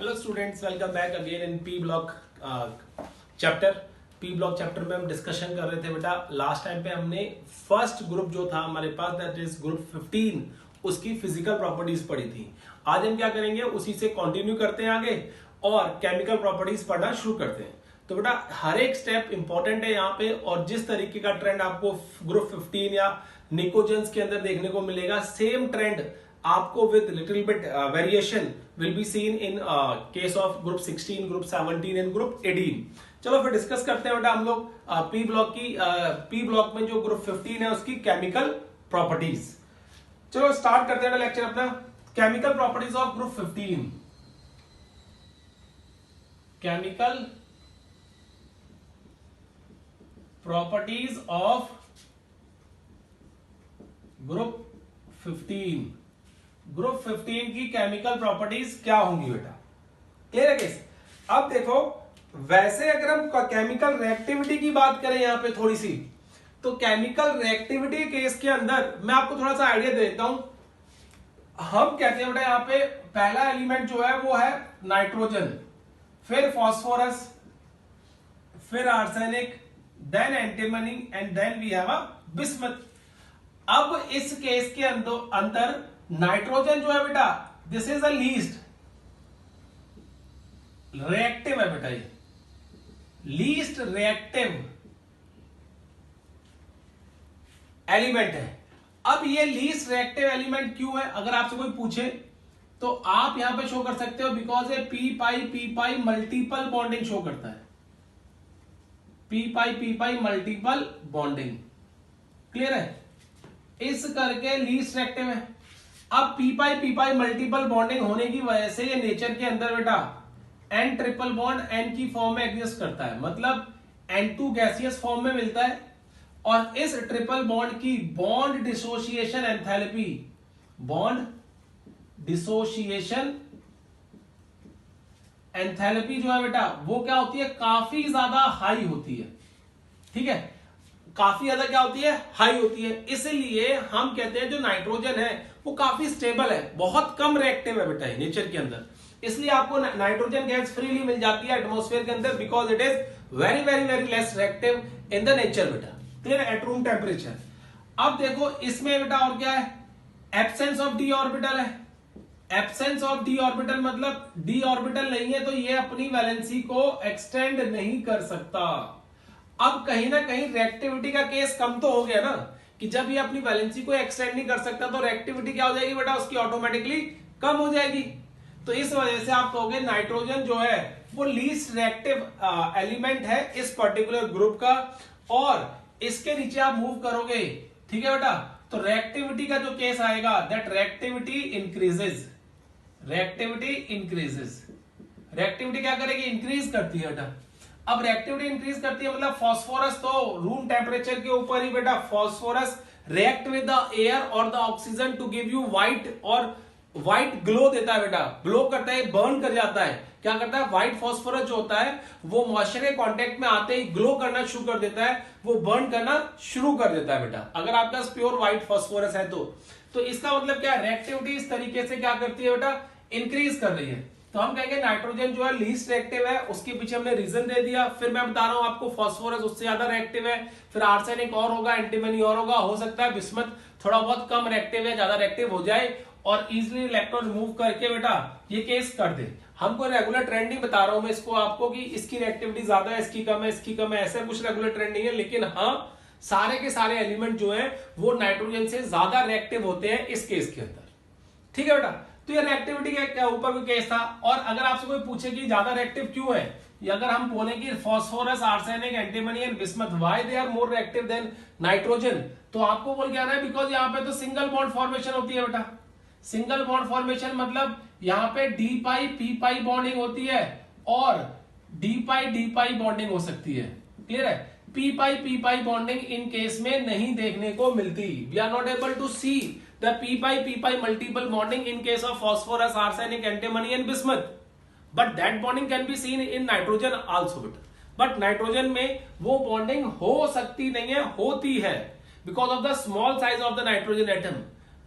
Hello students, welcome back again in P block chapter. P block chapter में हम discussion कर रहे थे बेटा। लास्ट टाइम पे हमने फर्स्ट ग्रुप जो था हमारे पास, दैट इज ग्रुप 15, उसकी फिजिकल प्रॉपर्टीज पढ़ी थी। आज हम क्या करेंगे, उसी से कंटिन्यू करते हैं आगे और केमिकल प्रॉपर्टीज पढ़ना शुरू करते हैं। तो बेटा हर एक स्टेप इंपॉर्टेंट है यहाँ पे, और जिस तरीके का ट्रेंड आपको ग्रुप 15 या निकोजेंस के अंदर देखने को मिलेगा, सेम ट्रेंड आपको with little bit variation will be seen in case of group 16, group 17 and group 18। चलो फिर डिस्कस करते हैं बेटा हम लोग पी ब्लॉक में जो ग्रुप 15 है उसकी केमिकल प्रॉपर्टीज। चलो स्टार्ट करते हैं लेक्चर अपना। Chemical properties of group 15। Chemical properties of group 15। Group 15 की केमिकल प्रॉपर्टीज क्या होंगी बेटा? क्लियर है केस? अब देखो, वैसे अगर हम केमिकल रिएक्टिविटी की बात करें यहां पे थोड़ी सी, तो केमिकल रिएक्टिविटी केस के अंदर मैं आपको थोड़ा सा आइडिया दे देता हूं। हम कहते हैं बेटा यहां पे पहला एलिमेंट जो है वो है नाइट्रोजन, फिर फास्फोरस, फिर arsenic, then antimony and then we have a bismuth. अब इस केस के अंदर नाइट्रोजन जो है बेटा, this is the least reactive है बेटा, ये लीस्ट रिएक्टिव एलिमेंट है। अब ये लीस्ट रिएक्टिव एलिमेंट क्यों है, अगर आपसे कोई पूछे तो आप यहां पे शो कर सकते हो, बिकॉज ये पी पाई मल्टीपल बॉन्डिंग शो करता है। पी पाई मल्टीपल बॉन्डिंग, क्लियर है? इस करके लीस्ट रिएक्टिव है। अब पी पाई मल्टीपल बॉन्डिंग होने की वजह से ये नेचर के अंदर बेटा एन ट्रिपल बॉन्ड एन की फॉर्म में एग्जिस्ट करता है, मतलब N2 गैसियस फॉर्म में मिलता है। और इस ट्रिपल बॉन्ड की bond dissociation enthalpy, bond dissociation enthalpy जो है बेटा वो क्या होती है, काफी ज्यादा हाई होती है। ठीक है, काफी ज्यादा क्या होती है, हाई होती है। इसलिए हम कहते हैं जो नाइट्रोजन है वो काफी स्टेबल है, बहुत कम रिएक्टिव है बेटा नेचर के अंदर। इसलिए आपको नाइट्रोजन गैस फ्रीली मिल जाती है एटमॉस्फेयर के अंदर, because it is very very very less reactive in the nature बेटा, क्लियर, एट रूम टेम्परेचर। अब देखो इसमें बेटा और क्या है, एब्सेंस ऑफ डी ऑर्बिटल है। एब्सेंस ऑफ डी ऑर्बिटल मतलब डी ऑर्बिटल नहीं है तो ये अपनी वैलेंसी को एक्सटेंड नहीं कर सकता। अब कहीं ना कहीं रिएक्टिविटी का केस कम तो हो गया ना, कि जब ये अपनी वैलेंसी को एक्सटेंड नहीं कर सकता तो रिएक्टिविटी क्या हो जाएगी बेटा, उसकी ऑटोमेटिकली कम हो जाएगी। तो इस वजह से आप कहोगे नाइट्रोजन जो है वो लीस्ट रिएक्टिव एलिमेंट है इस पर्टिकुलर ग्रुप का। और इसके नीचे आप मूव करोगे, ठीक है बेटा, तो रिएक्टिविटी का जो केस आएगा, that reactivity increases. Reactivity increases, reactivity क्या करेगी, इंक्रीज करती है बेटा। अब रिएक्टिविटी इंक्रीज करती है मतलब फास्फोरस तो रूम टेम्परेचर के ऊपर ही बेटा phosphorus react with the air और the oxygen to give you white, और व्हाइट ग्लो देता है बेटा, ग्लो करता है, बर्न कर जाता है। क्या करता है, व्हाइट फास्फोरस जो होता है वो मॉइस्चर के कांटेक्ट में आते ही ग्लो करना शुरू कर देता है, वो बर्न करना शुरू कर देता है बेटा, अगर आपके पास प्योर व्हाइट फास्फोरस है तो इसका मतलब क्या है, रिएक्टिविटी इस तरीके से क्या करती है बेटा, इंक्रीज कर रही है। तो हम कहेंगे नाइट्रोजन जो है लीस्ट रिएक्टिव है, उसके पीछे हमने रीजन दे दिया। फिर मैं बता रहा हूं आपको फास्फोरस उससे ज्यादा रिएक्टिव है, फिर आर्सेनिक और होगा, एंटीमनी और होगा, हो सकता है बिस्मथ थोड़ा बहुत कम रिएक्टिव है, ज्यादा रिएक्टिव हो जाए और इजिली इलेक्ट्रॉन रिमूव करके बेटा ये केस कर दे। हमको रेगुलर ट्रेंड नहीं बता रहा हूं मैं इसको आपको कि इसकी रिएक्टिविटी ज्यादा है, इसकी कम है, इसकी कम है, ऐसा कुछ रेगुलर ट्रेंड नहीं है। लेकिन हाँ, सारे के सारे एलिमेंट जो है वो नाइट्रोजन से ज्यादा रिएक्टिव होते हैं इस केस के अंदर, ठीक है बेटा। तो ये रिएक्टिविटी के ऊपर कोई केस था। और अगर आपसे कोई पूछे कि ज्यादा रिएक्टिव क्यों है, या अगर हम बोले कि phosphorus, arsenic, antimony and bismuth, why they are more reactive than nitrogen, तो आपको बोल क्या है, बिकॉज यहाँ पे तो सिंगल बॉन्ड फॉर्मेशन होती है बेटा। सिंगल बॉन्ड फॉर्मेशन मतलब यहाँ पे डी पाई पी पाई बॉन्डिंग होती है और डी पाई बॉन्डिंग हो सकती है, क्लियर है। P pi bonding in case में नहीं देखने को मिलती। We are not able to see the p pi multiple bonding in case of phosphorus, arsenic, antimony and bismuth, but that bonding can be seen in nitrogen also but nitrogen में वो bonding हो सकती नहीं है, होती है, because of the small size of the nitrogen atom।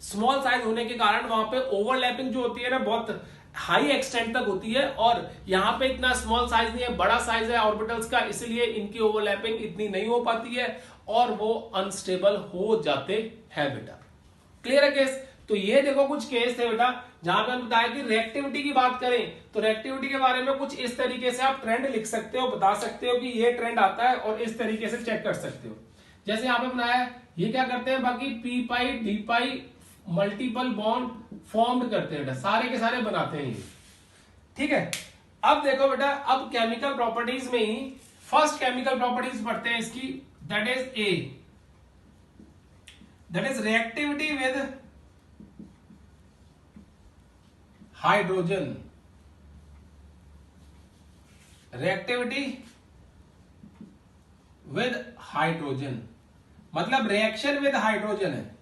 small size होने के कारण वहां पे overlapping जो होती है ना बहुत हाई एक्सटेंट तक होती है, और यहां पे इतना स्मॉल साइज नहीं है, बड़ा साइज है ऑर्बिटल्स का, इसलिए इनकी ओवरलैपिंग इतनी नहीं हो पाती है और वो अनस्टेबल हो जाते हैं बेटा। क्लियर है केस? तो ये देखो कुछ केस थे बेटा जहां पे हम बताया कि रिएक्टिविटी की बात करें तो रिएक्टिविटी के बारे में कुछ इस तरीके से आप ट्रेंड लिख सकते हो, बता सकते हो कि ये ट्रेंड आता है और इस तरीके से चेक कर सकते हो। जैसे यहां पे बनाया है, ये क्या करते हैं, बाकी पी पाई डी पाई मल्टीपल बॉन्ड फॉर्म्ड करते हैं बेटा, सारे के सारे बनाते हैं ये। ठीक है, अब देखो बेटा, अब केमिकल प्रॉपर्टीज में ही फर्स्ट केमिकल प्रॉपर्टीज पढ़ते हैं इसकी, that is a, that is reactivity with hydrogen. Reactivity with hydrogen मतलब रिएक्शन विद हाइड्रोजन है।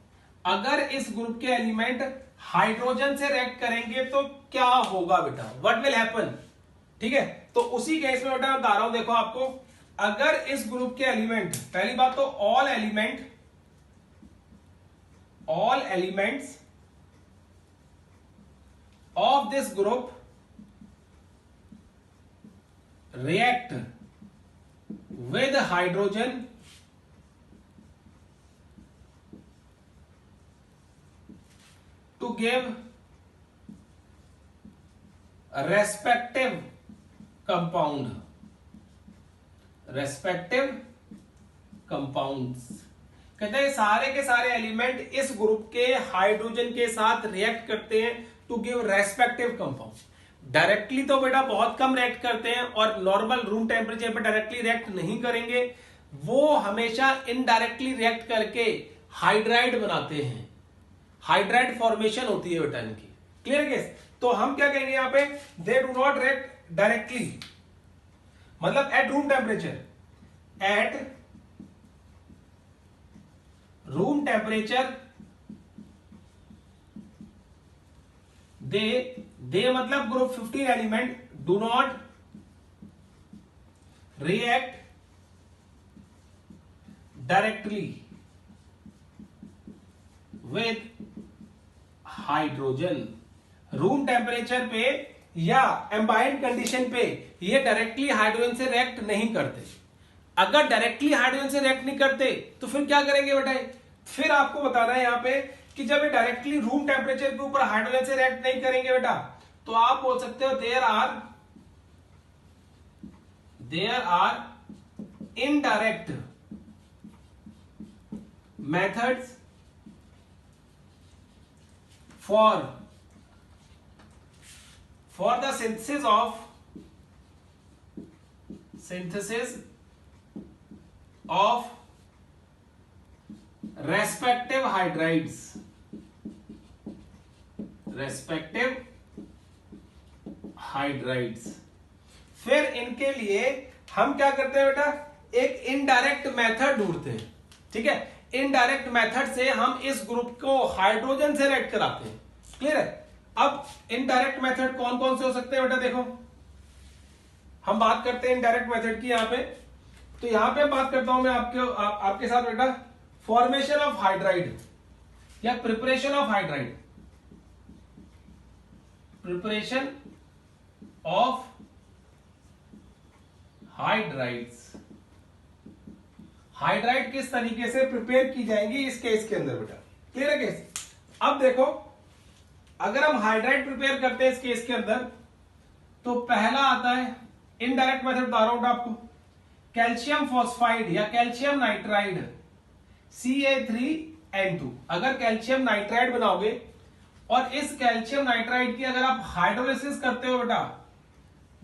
अगर इस ग्रुप के एलिमेंट हाइड्रोजन से रिएक्ट करेंगे तो क्या होगा बेटा, व्हाट विल हैपन। ठीक है, तो उसी केस में बेटा मैं बता रहा हूं, देखो आपको, अगर इस ग्रुप के एलिमेंट, पहली बात तो all elements of this group react with hydrogen to give respective compounds। कहते हैं सारे के सारे एलिमेंट इस ग्रुप के हाइड्रोजन के साथ रिएक्ट करते हैं to give respective compound. Directly तो बेटा बहुत कम रिएक्ट करते हैं और नॉर्मल रूम टेम्परेचर पर डायरेक्टली रिएक्ट नहीं करेंगे, वो हमेशा इनडायरेक्टली रिएक्ट करके हाइड्राइड बनाते हैं, हाइड्राइड फॉर्मेशन होती है बेटा इनकी। Clear case? तो हम क्या कहेंगे यहां पे, they do not react directly, मतलब at room temperature, at room temperature they मतलब group 15 element do not react directly with hydrogen. Room temperature पे या एम्बाइंड कंडीशन पे ये डायरेक्टली हाइड्रोजन से रिएक्ट नहीं करते। अगर डायरेक्टली हाइड्रोजन से रिएक्ट नहीं करते तो फिर क्या करेंगे बेटा, फिर आपको बताना है यहां पे कि जब ये डायरेक्टली रूम टेम्परेचर के ऊपर हाइड्रोजन से रिएक्ट नहीं करेंगे बेटा, तो आप बोल सकते हो there are indirect methods for the synthesis of respective hydrides, फिर इनके लिए हम क्या करते हैं बेटा, एक इनडायरेक्ट मेथड ढूंढते हैं। ठीक है, इनडायरेक्ट मेथड से हम इस ग्रुप को हाइड्रोजन से रिएक्ट कराते हैं। क्लियर है? अब इनडायरेक्ट मेथड कौन कौन से हो सकते हैं बेटा, देखो हम बात करते हैं इनडायरेक्ट मेथड की यहां पे। तो यहां पे बात करता हूं मैं आपके साथ बेटा, फॉर्मेशन ऑफ हाइड्राइड या preparation of hydride, preparation of hydrides. Hydride किस तरीके से प्रिपेयर की जाएंगी इस केस के अंदर बेटा। क्लियर है केस? अब देखो, अगर हम हाइड्राइड प्रिपेयर करते हैं इस केस के अंदर, तो पहला आता है इनडायरेक्ट मेथड, बता रहा हूं आपको, कैल्शियम फॉस्फाइड या कैल्शियम नाइट्राइड Ca3N2। अगर कैल्शियम नाइट्राइड बनाओगे और इस कैल्शियम नाइट्राइड की अगर आप हाइड्रोलिसिस करते हो बेटा,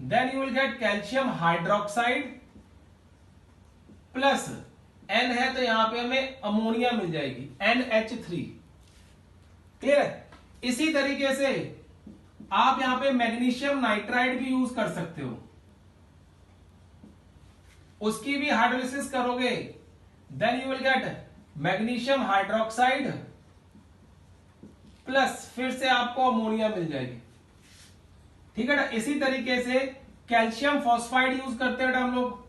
then you will get calcium hydroxide plus N है तो यहां पे हमें अमोनिया मिल जाएगी NH3। क्लियर है? इसी तरीके से आप यहां पे मैग्नीशियम नाइट्राइड भी यूज कर सकते हो, उसकी भी हाइड्रोलिसिस करोगे, then you will get magnesium hydroxide plus फिर से आपको अमोनिया मिल जाएगी। ठीक है ना? इसी तरीके से कैल्शियम फॉस्फाइड यूज करते हैं हम लोग,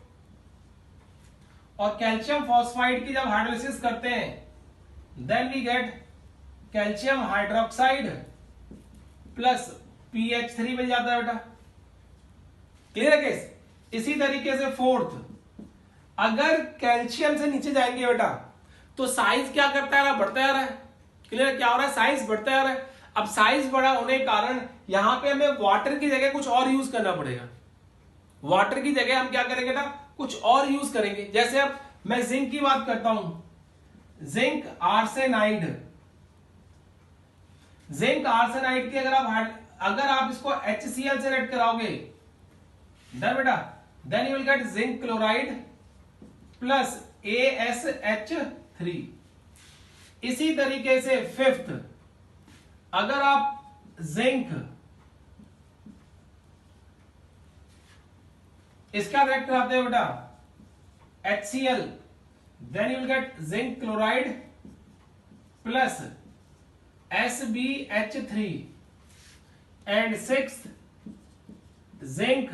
और कैल्शियम फॉस्फाइड की जब हाइड्रोलिसिस करते हैं then we get calcium hydroxide plus PH3 मिल जाता है बेटा। क्लियर है केस? इसी तरीके से फोर्थ, अगर कैल्शियम से नीचे जाएंगे बेटा तो साइज क्या करता है, बढ़ता जा रहा है। क्लियर? क्या हो रहा है? साइज बढ़ता जा रहा है। अब साइज बड़ा होने के कारण यहां पे हमें वाटर की जगह कुछ और यूज करना पड़ेगा। वाटर की जगह हम क्या करेंगे ना, कुछ और यूज करेंगे। जैसे अब मैं जिंक की बात करता हूं, जिंक आर्सेनाइड, जिंक आर्सेनाइड की अगर आप इसको HCl से रेड कराओगे देन बेटा then you will get zinc chloride plus ASH3। इसी तरीके से फिफ्थ, अगर आप जिंक इसका रेड कराते हो बेटा HCl, then you will get zinc chloride plus SbH3। And sixth, zinc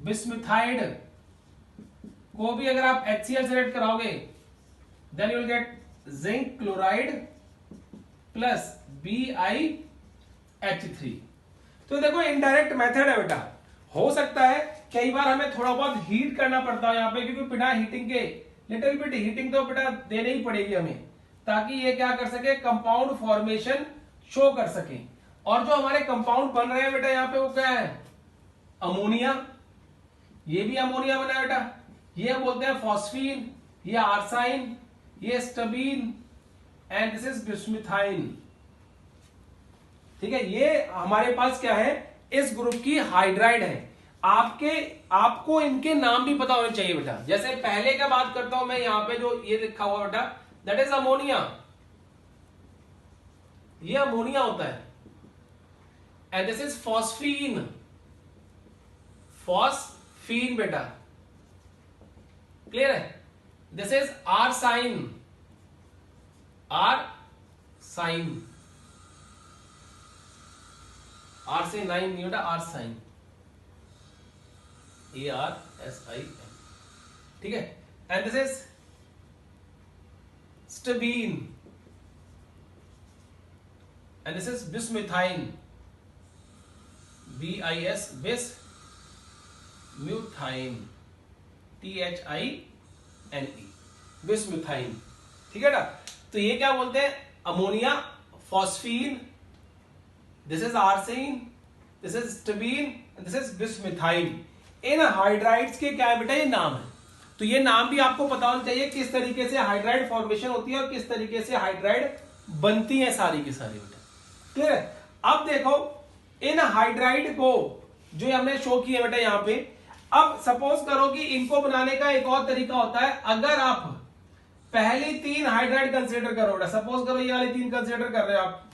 bismuthide को भी अगर आप HCl से रेड कराओगे then you will get zinc chloride plus BiH3। तो देखो इनडायरेक्ट मेथड है बेटा। हो सकता है कई बार हमें थोड़ा बहुत हीट करना पड़ता है यहाँ पे, क्योंकि बिना हीटिंग के लिटिल बिट हीटिंग तो बेटा देनी ही पड़ेगी हमें, ताकि ये क्या कर सके, कंपाउंड फॉर्मेशन शो कर सके। और जो हमारे कंपाउंड बन रहे हैं बेटा यहाँ पे वो क्या है, अमोनिया। ये भी अमोनिया बना है बेटा। ये बोलते हैं फॉस्फीन, ये आर्साइन, ये स्टबीन एंड दिस इज बिस्मिथाइन। ठीक है, ये हमारे पास क्या है, इस ग्रुप की हाइड्राइड है। आपको इनके नाम भी पता होने चाहिए बेटा। जैसे पहले का बात करता हूं मैं, यहां पे जो ये लिखा हुआ बेटा दैट इज अमोनिया, ये अमोनिया होता है। And this is phosphine, phosphine बेटा। क्लियर है? This is arsine, arsine, R से 9 नहीं बेटा, आर्साइन, ARSIN। ठीक है? And this is stibine and this is bismuthine, BIS, बिस म्यूथाइन, THINE, बिस्मिथाइन। ठीक है ना? तो ये क्या बोलते हैं, ammonia, phosphine, this is arsine, this is stibine, this is bismuthine. इन हाइड्राइड्स के क्या है बेटा, ये नाम है। तो ये नाम भी आपको पता होना चाहिए किस तरीके से हाइड्राइड फॉर्मेशन होती है और किस तरीके से हाइड्राइड बनती है सारी की सारी बेटा। क्लियर है? अब देखो इन हाइड्राइड को जो हमने शो किया बेटा यहाँ पे, अब सपोज करो कि इनको बनाने का एक और तरीका होता है। अगर आप पहली 3 हाइड्राइड कंसीडर करो बेटा, सपोज करो ये वाली 3 कंसीडर कर रहे हो आप,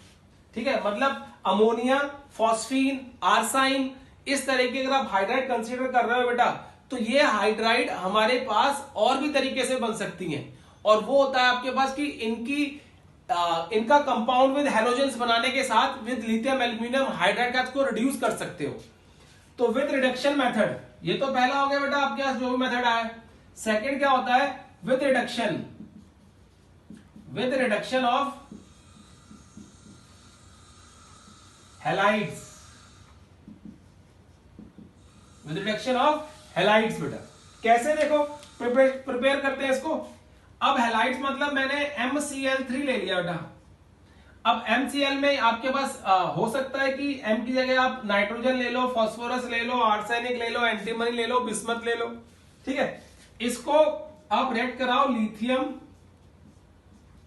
ठीक है, मतलब अमोनिया, फॉस्फीन, आर्साइन, इस तरीके अगर आप हाइड्राइड कंसीडर कर रहे हो बेटा, तो ये हाइड्राइड हमारे पास और भी तरीके से बन सकती हैं। और वो होता है आपके पास कि इनका कंपाउंड विद हैलोजेंस बनाने के साथ विद लिथियम एल्यूमिनियम हाइड्राइड का को रिड्यूस कर सकते हो। तो विद रिडक्शन मेथड, ये तो पहला हो गया बेटा आपके पास जो भी मेथड आया। सेकंड क्या होता है, with reduction, with reduction of halides, with reduction of halides बेटा। कैसे देखो प्रिपेयर करते हैं इसको। अब हैलाइड्स मतलब मैंने MCl3 ले लिया बेटा। अब MCl में आपके पास हो सकता है कि M की जगह आप नाइट्रोजन ले लो, फास्फोरस ले लो, आर्सेनिक ले लो, एंटीमनी ले लो, बिस्मथ ले लो। ठीक है, इसको आप रेड कराओ लिथियम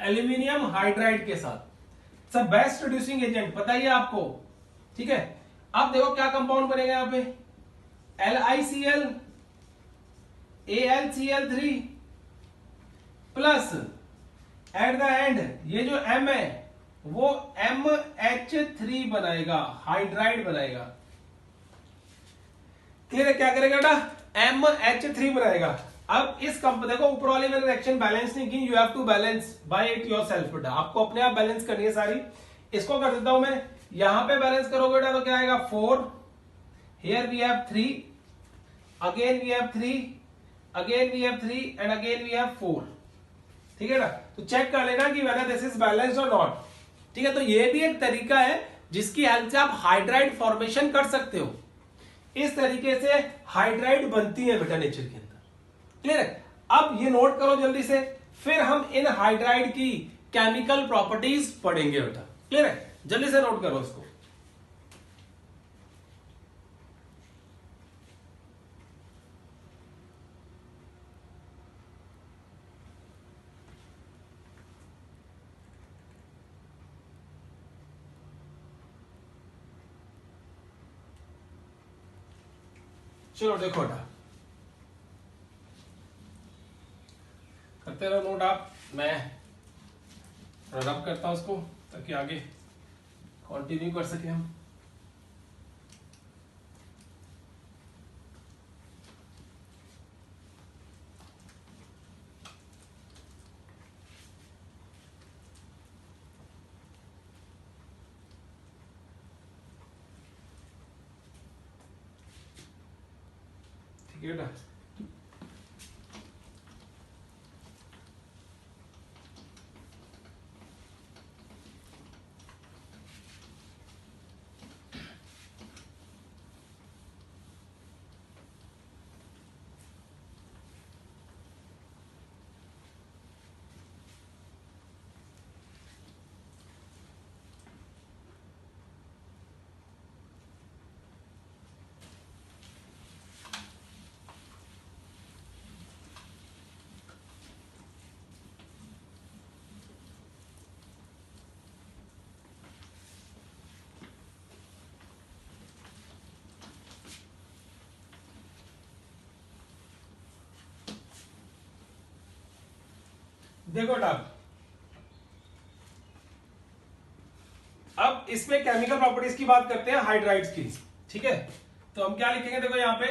एल्यूमिनियम हाइड्राइड के साथ। सब बेस्ट रिड्यूसिंग एजेंट पता ही है आपको। ठीक है, अब देखो क्या कंपाउंड बनेगा यहां पे, LiCl AlCl3 plus at the end ये जो M है वो MH3 बनाएगा, हाइड्राइड बनाएगा। क्लियर है? क्या करेगा बेटा, MH3 बनाएगा। अब इस देखो ऊपर वाले मैंने रिएक्शन बैलेंस नहीं की, you have to balance by it yourself बेटा, आपको अपने आप बैलेंस करनी है सारी। इसको कर देता हूं मैं, यहां पे बैलेंस करोगे बेटा तो क्या आएगा 4, here we have 3, again we have 3, again we have 3 and again we have 4। ठीक है ना? तो चेक कर लेना कि वेदर दिस इज बैलेंस्ड और नॉट। ठीक है, तो ये भी एक तरीका है जिसकी हेल्प से आप हाइड्राइड फॉर्मेशन कर सकते हो। इस तरीके से हाइड्राइड बनती है बेटा नेचर के अंदर। क्लियर है? अब ये नोट करो जल्दी से, फिर हम इन हाइड्राइड की केमिकल प्रॉपर्टीज पढ़ेंगे बेटा। क्लियर है? जल्दी से नोट करो इसको। चलो देखो बेटा, करते रहो नोट आप, मैं रब करता हूं उसको ताकि आगे कंटिन्यू कर सके हम। ठीक है बेटा, देखो बेटा, अब इसमें केमिकल प्रॉपर्टीज की बात करते हैं हाइड्राइड्स की। ठीक है, तो हम क्या लिखेंगे, देखो यहां पे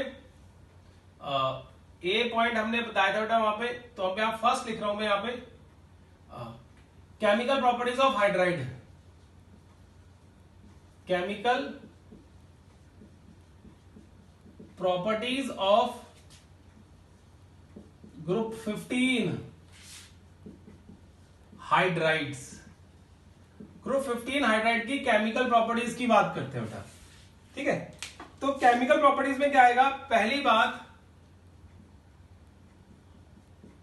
ए पॉइंट हमने बताया था बेटा वहां पे, तो अब यहां फर्स्ट लिख रहा हूं मैं यहां पे chemical properties of hydride. Chemical properties of group 15 hydrides. Group 15 hydride की केमिकल प्रॉपर्टीज की बात करते हैं बेटा। ठीक है, तो केमिकल प्रॉपर्टीज में क्या आएगा, पहली बात,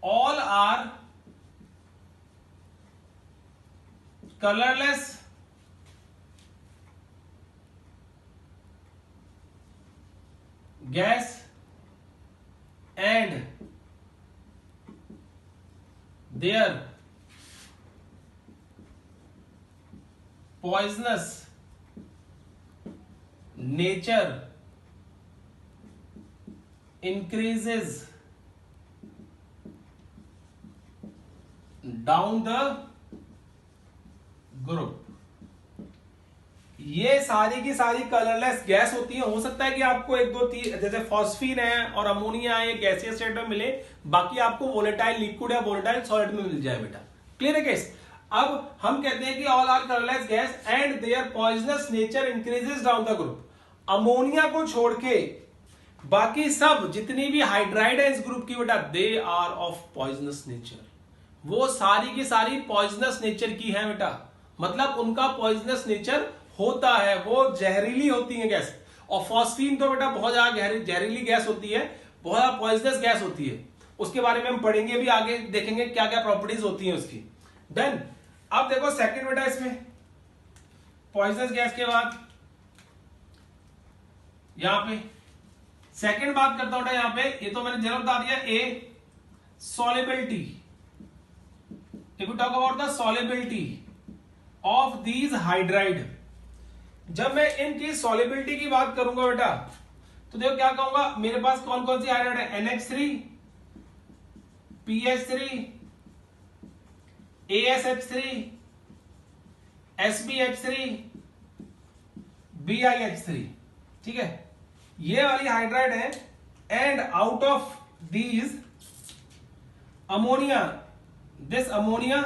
all are colourless gas and their poisonous nature increases down the group। ये सारी की सारी कलरलेस गैस होती है। हो सकता है कि आपको एक दो तीन जैसे फॉस्फीन है और अमोनिया है, गैसियस स्टेट में मिले, बाकी आपको वोलेटाइल लिक्विड या वोलेटाइल सॉलिड में मिल जाए बेटा। क्लियर है केस? अब हम कहते हैं कि all are colourless gas and their poisonous nature increases down the group. Ammonia को छोड़ के बाकी सब जितनी भी हाइड्राइड है इस ग्रुप की बेटा, they are of poisonous nature. वो सारी की सारी पॉइजनस नेचर की है बेटा, मतलब उनका पॉइजनस नेचर होता है, वो जहरीली होती है गैस। और फॉस्फीन तो बेटा बहुत ज्यादा जहरीली गैस होती है, बहुत ज्यादा पॉइजनस गैस होती है। उसके बारे में हम पढ़ेंगे भी आगे, देखेंगे क्या क्या प्रॉपर्टीज होती है उसकी। देन अब देखो सेकंड बेटा, इसमें पॉइजनस गैस के बाद यहां पे सेकंड बात करता हूं बेटा, यहां पे ये तो मैंने जरूर बता दिया, a solubility. If you talk about the solubility of these hydride, जब मैं इनकी सॉलिबिलिटी की बात करूंगा बेटा, तो देखो क्या कहूंगा, मेरे पास कौन कौन सी हाइड्राइड है, NH3, PH3, ASH3, SBH3, BiH3। ठीक है, ये वाली हाइड्राइड है। And out of these ammonia, this ammonia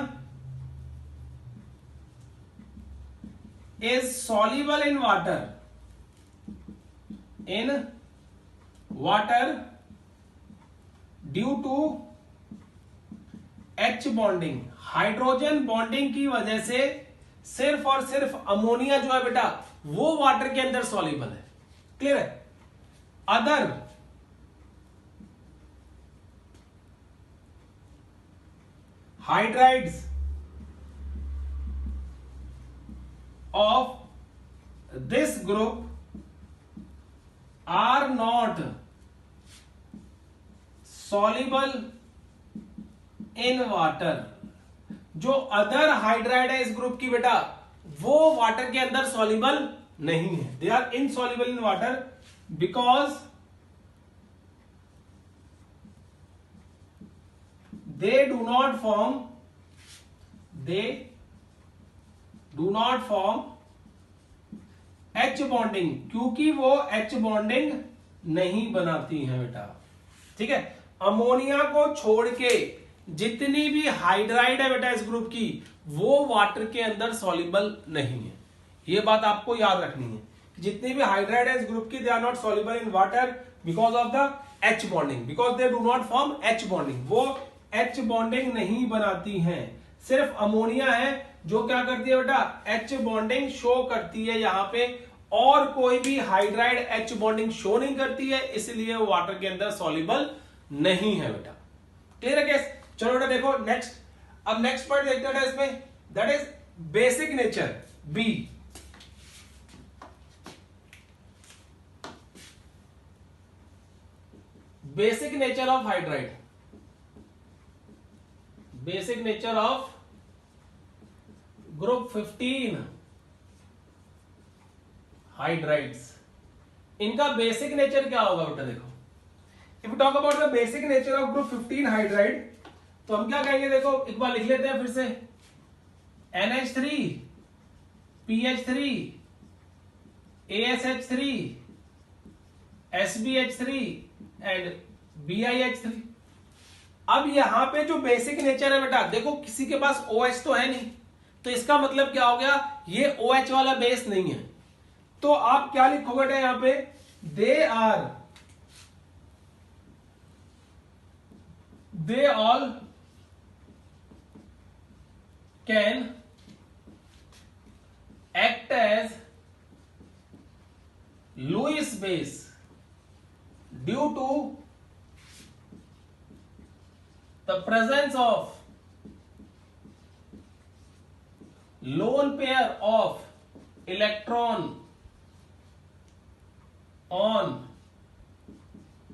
is soluble in water due to H bonding. Hydrogen bonding की वजह से सिर्फ और सिर्फ अमोनिया जो है बेटा वो वाटर के अंदर सॉल्युबल है। क्लियर है? Other hydrides of this group are not soluble in water। जो अदर हाइड्राइड है इस ग्रुप की बेटा, वो वाटर के अंदर सॉल्युबल नहीं है। They are insoluble in water because they do not form H bonding, क्योंकि वो H बॉन्डिंग नहीं बनाती हैं बेटा। ठीक है? अमोनिया को छोड़ के जितनी भी हाइड्राइड है बेटा इस ग्रुप की, वो वाटर के अंदर सॉल्युबल नहीं है। ये बात आपको याद रखनी है, जितनी भी हाइड्राइड है इस ग्रुप की, they are not soluble in water because of the H bonding, because they do not form H bonding. वो H बॉन्डिंग नहीं बनाती हैं। सिर्फ अमोनिया है जो क्या करती है बेटा, H बॉन्डिंग शो करती है यहां पे, और कोई भी हाइड्राइड H बॉन्डिंग शो नहीं करती है, इसलिए वो वाटर के अंदर सॉल्युबल नहीं है बेटा। क्लियर है केस? चलो बेटा देखो नेक्स्ट, अब नेक्स्ट पॉइंट देखते हैं इसमें, that is basic nature B. Basic nature of hydride, basic nature of group 15 hydrides. इनका बेसिक नेचर क्या होगा बेटा? देखो, if talk about the basic nature of group 15 hydride, तो हम क्या कहेंगे? देखो एक बार लिख लेते हैं फिर से, NH3, PH3, ASH3, SBH3 and BiH3। अब यहां पे जो बेसिक नेचर है बेटा, देखो किसी के पास OH तो है नहीं, तो इसका मतलब क्या हो गया, ये OH वाला बेस नहीं है। तो आप क्या लिखोगे बेटा यहां पे, they all can act as Lewis base due to the presence of lone pair of electron on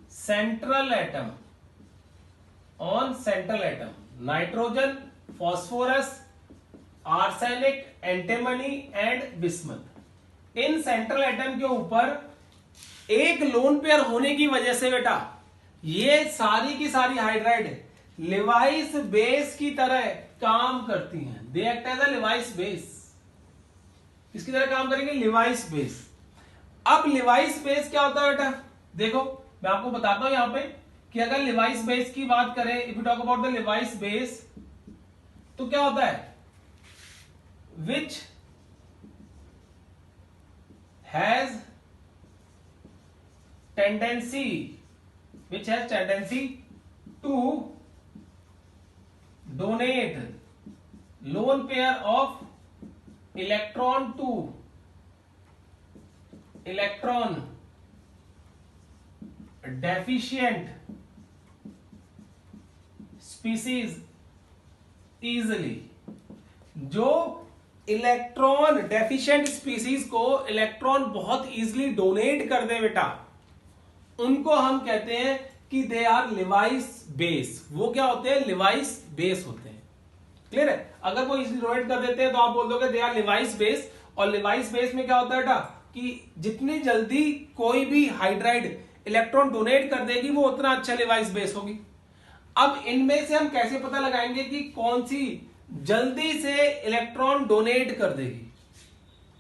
central atom, nitrogen, phosphorus, arsenic, antimony and bismuth। In central atom के ऊपर एक लोन पेयर होने की वजह से बेटा ये सारी की सारी हाइड्राइड लिवाइस बेस की तरह काम करती हैं। They act as a Lewis base. किसकी तरह काम करेंगे? Lewis base. अब लिवाइस बेस क्या होता है बेटा? देखो मैं आपको बताता हूं यहां पे कि अगर लिवाइस बेस की बात करें, if you talk about the Levi's base, तो क्या होता है? विच has tendency to donate lone pair of electron to electron deficient species easily। जो इलेक्ट्रॉन डेफिशिएंट स्पीसीज को इलेक्ट्रॉन बहुत इजीली डोनेट कर दे बेटा, उनको हम कहते हैं कि दे आर लिवाइस बेस। वो क्या होते हैं? लिवाइस बेस होते हैं। क्लियर है? अगर वो इजीली डोनेट कर देते हैं तो आप बोल दोगे दे आर लिवाइस बेस। और लिवाइस बेस में क्या होता है बेटा कि जितनी जल्दी कोई भी हाइड्राइड इलेक्ट्रॉन डोनेट कर देगी वो उतना अच्छा लिवाइस बेस होगी। अब इनमें से हम कैसे पता लगाएंगे कि कौन सी जल्दी से इलेक्ट्रॉन डोनेट कर देगी?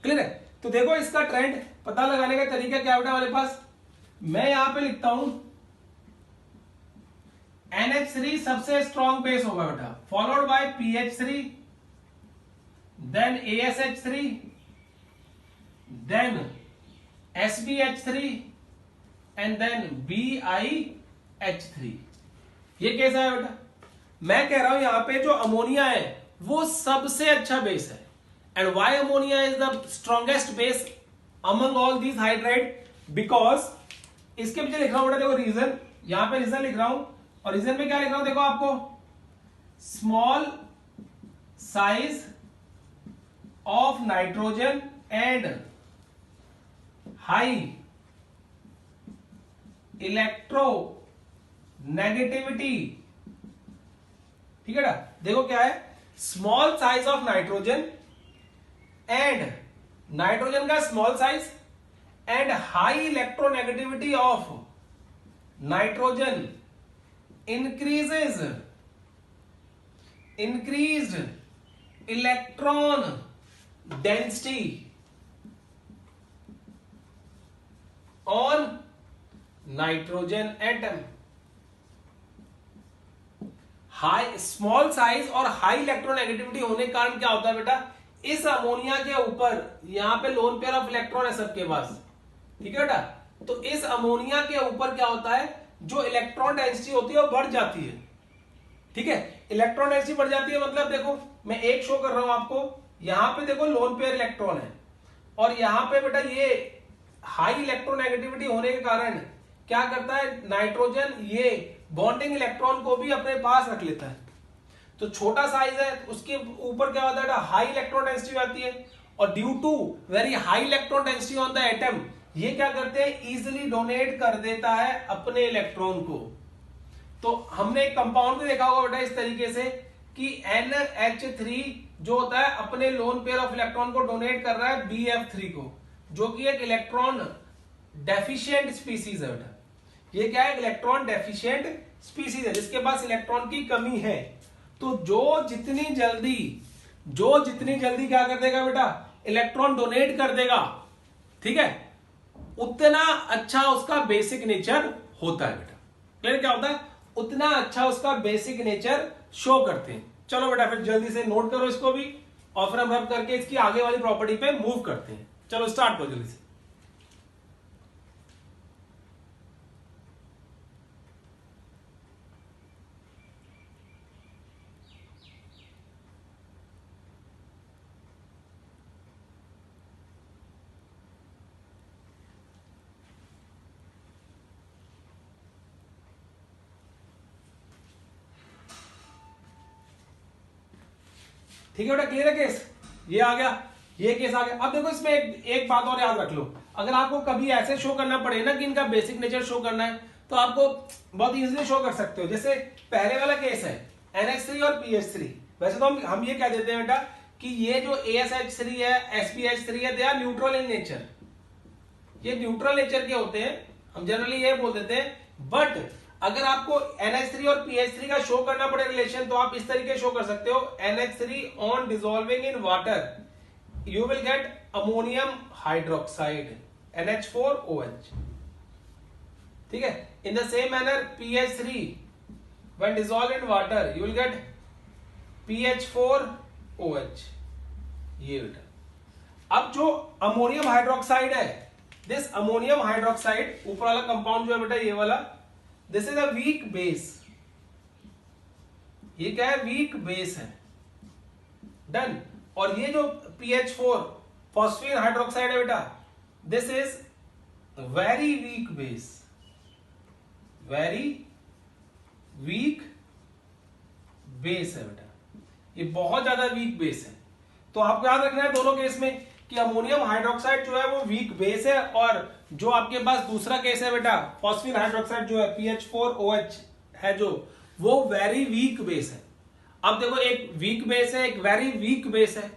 क्लियर है? तो देखो इसका ट्रेंड पता लगाने का तरीका क्या बेटा हमारे पास, मैं यहां पे लिखता हूं NH3 सबसे स्ट्रॉन्ग बेस होगा बेटा, followed by PH3, then ASH3, then SBH3 and then BiH3। ये कैसा है बेटा? मैं कह रहा हूं यहां पे जो अमोनिया है वो सबसे अच्छा बेस है। And why ammonia is the strongest base? Among all these hydride, because इसके पीछे लिख रहा हूं बेटा, देखो रीजन, यहां पे रीजन लिख रहा हूं, और रीजन में क्या लिख रहा हूं देखो आपको, small size of nitrogen and high electronegativity. ठीक है ना, देखो क्या है, small size of nitrogen and nitrogen का small size and high electronegativity of nitrogen increased electron density on nitrogen atom. High small size और हाई इलेक्ट्रोनेगेटिविटी होने के कारण क्या होता है बेटा, इस अमोनिया के ऊपर यहां पे लोन पेयर ऑफ इलेक्ट्रॉन है सबके पास, ठीक है बेटा, तो इस अमोनिया के ऊपर क्या होता है, जो इलेक्ट्रॉन डेंसिटी होती है वो बढ़ जाती है। ठीक है, इलेक्ट्रॉन डेंसिटी बढ़ जाती है मतलब देखो मैं एक शो कर रहा हूं आपको, यहां पे देखो लोन पेयर इलेक्ट्रॉन है, और यहां पे बेटा ये हाई इलेक्ट्रोनेगेटिविटी होने के कारण क्या करता है, नाइट्रोजन ये बॉन्डिंग इलेक्ट्रॉन को भी अपने पास रख लेता है। तो छोटा साइज है, उसके ऊपर क्या होता है, हाई इलेक्ट्रॉन डेंसिटी आती है, और due to very high electron density on the atom, ये क्या करते हैं, इजिली डोनेट कर देता है अपने इलेक्ट्रॉन को। तो हमने एक कंपाउंड भी देखा होगा बेटा इस तरीके से कि NH3 जो होता है अपने लोन पेयर ऑफ इलेक्ट्रॉन को डोनेट कर रहा है BF3 को, जो कि एक इलेक्ट्रॉन डेफिशिएंट स्पीसीज है बेटा। ये क्या है, इलेक्ट्रॉन डेफिशिएंट स्पीसीज है, जिसके पास इलेक्ट्रॉन की कमी है। तो जो जितनी जल्दी क्या कर देगा बेटा, इलेक्ट्रॉन डोनेट कर देगा, ठीक है, उतना अच्छा उसका बेसिक नेचर होता है बेटा। क्लियर, क्या होता है, उतना अच्छा उसका बेसिक नेचर शो करते हैं। चलो बेटा फिर जल्दी से नोट करो इसको भी, और फिर हम रब करके इसकी आगे वाली प्रॉपर्टी पे मूव करते हैं। चलो स्टार्ट करो जल्दी से। ठीक है बेटा, क्लियर है केस, ये आ गया, ये केस आ गया। अब देखो इसमें एक बात और याद रख लो, अगर आपको कभी ऐसे शो करना पड़े ना कि इनका बेसिक नेचर शो करना है, तो आपको बहुत इजीली शो कर सकते हो। जैसे पहले वाला केस है NH3 और PH3, वैसे तो हम ये कह देते हैं बेटा कि ये जो ASH3 है, SPH3 है, they are neutral in nature, ये न्यूट्रल नेचर के होते हैं, हम जनरली ये बोल देते हैं। बट अगर आपको NH3 और PH3 का शो करना पड़े रिलेशन, तो आप इस तरीके शो कर सकते हो, NH3 on dissolving in water you will gate ammonium hydroxide NH4OH। ठीक है, in the same manner PH3 when dissolved in water you will get PH4OH। ये बेटा, अब जो अमोनियम हाइड्रोक्साइड है, दिस अमोनियम हाइड्रोक्साइड ऊपर वाला कंपाउंड जो है बेटा ये वाला, this is a weak base, ये क्या है, वीक बेस है, डन। और ये जो PH4 फॉस्फीन हाइड्रोक्साइड है बेटा, this is very weak base, very weak base है बेटा, ये बहुत ज्यादा वीक बेस है। तो आपको याद रखना है दोनों केस में कि अमोनियम हाइड्रोक्साइड जो है वो वीक बेस है, और जो आपके पास दूसरा केस है बेटा फॉस्फीन हाइड्रोक्साइड जो है PH4OH है, जो वो वेरी वीक बेस है। अब देखो एक वीक बेस है, एक वेरी वीक बेस है।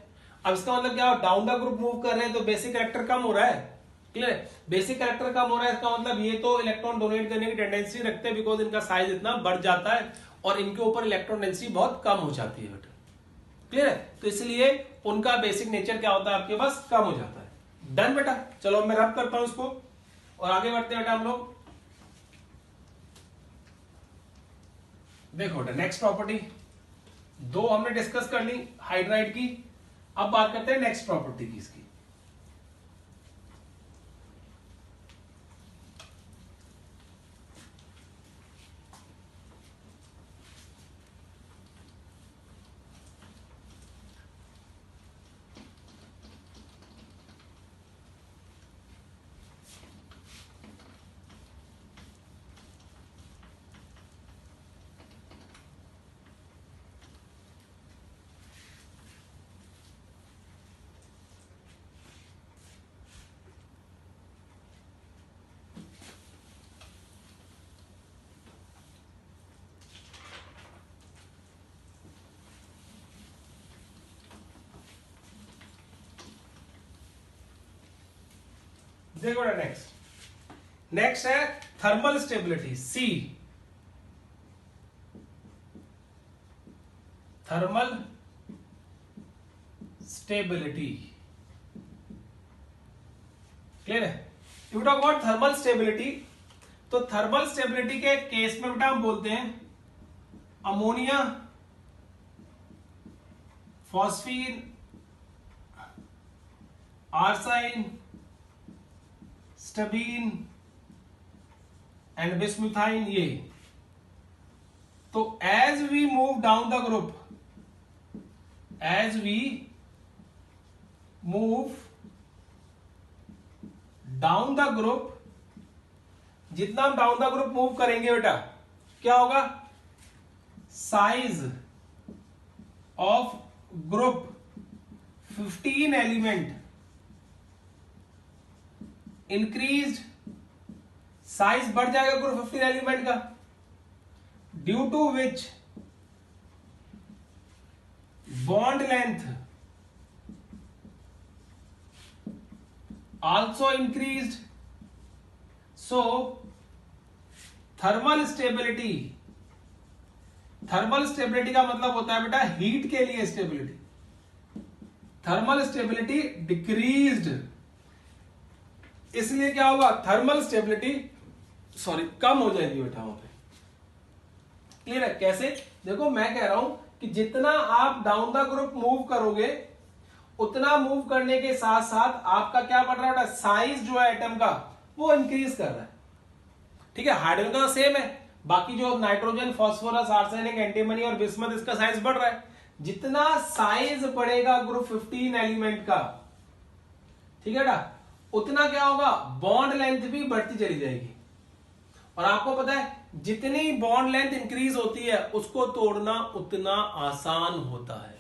अब इसका मतलब क्या, डाउन द ग्रुप मूव कर रहे हैं तो बेसिक कैरेक्टर कम हो रहा है। क्लियर, बेसिक कैरेक्टर कम हो रहा है, इसका मतलब ये तो इलेक्ट्रॉन डोनेट करने की टेंडेंसी रखते हैं, बिकॉज इनका साइज इतना बढ़ जाता है और इनके ऊपर इलेक्ट्रॉन डेंसिटी बहुत कम हो जाती है बेटा। क्लियर है, तो इसलिए उनका बेसिक नेचर क्या होता है, आपके पास कम हो जाता है। डन बेटा, चलो मैं रब करता हूं इसको और आगे बढ़ते हैं बेटा हम लोग। देखो बेटा नेक्स्ट प्रॉपर्टी, दो हमने डिस्कस कर ली हाइड्राइड की, अब बात करते हैं नेक्स्ट प्रॉपर्टी की इसकी। देखो बेटा नेक्स्ट है thermal stability, see, thermal stability. Clear है? You talk about thermal stability, तो थर्मल स्टेबिलिटी के केस में बेटा हम बोलते हैं ammonia, phosphine, arsine, stibine and bismuthine, ये। तो as we move down the group, as we move down the group, जितना हम डाउन द ग्रुप मूव करेंगे बेटा क्या होगा, size of group 15 element increased, size बढ़ जाएगा ग्रुप 15 एलिमेंट का, due to which bond length also increased, so thermal stability, thermal stability का मतलब होता है बेटा हीट के लिए स्टेबिलिटी, थर्मल स्टेबिलिटी डिक्रीज्ड, इसलिए क्या होगा, थर्मल स्टेबिलिटी कम हो जाएगी बेटा वहां पे। क्लियर है? कैसे? देखो मैं कह रहा हूं कि जितना आप डाउन द ग्रुप मूव करोगे, उतना मूव करने के साथ साथ आपका क्या बढ़ रहा है, साइज जो है एटम का वो इंक्रीज कर रहा है। ठीक है, हाइड्रोजन का सेम है, बाकी जो नाइट्रोजन, फास्फोरस, आर्सेनिक, एंटीमनी और बिस्मथ, इसका साइज बढ़ रहा है। जितना साइज बढ़ेगा ग्रुप 15 एलिमेंट का, ठीक है ना, उतना क्या होगा, बॉन्ड लेंथ भी बढ़ती चली जाएगी। और आपको पता है जितनी बॉन्ड लेंथ इंक्रीज होती है उसको तोड़ना उतना आसान होता है।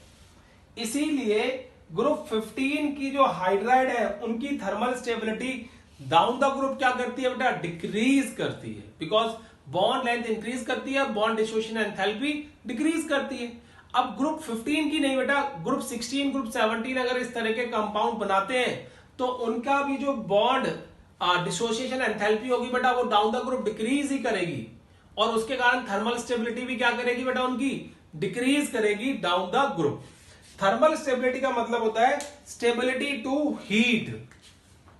इसीलिए ग्रुप 15 की जो हाइड्राइड है उनकी thermal stability down the group क्या करती है बेटा, डिक्रीज करती है, बिकॉज बॉन्ड लेंथ इंक्रीज करती है, बॉन्ड डिसोसिएशन एंथैल्पी डिक्रीज करती है। अब ग्रुप 15 की नहीं बेटा, ग्रुप 16, ग्रुप 17 अगर इस तरह के कंपाउंड बनाते हैं तो उनका भी जो बॉन्ड डिसोसिएशन एंथैल्पी होगी बेटा वो डाउन द ग्रुप डिक्रीज ही करेगी, और उसके कारण थर्मल स्टेबिलिटी भी क्या करेगी बेटा, उनकी डिक्रीज करेगी down the group. Thermal stability का मतलब होता है स्टेबिलिटी टू हीट।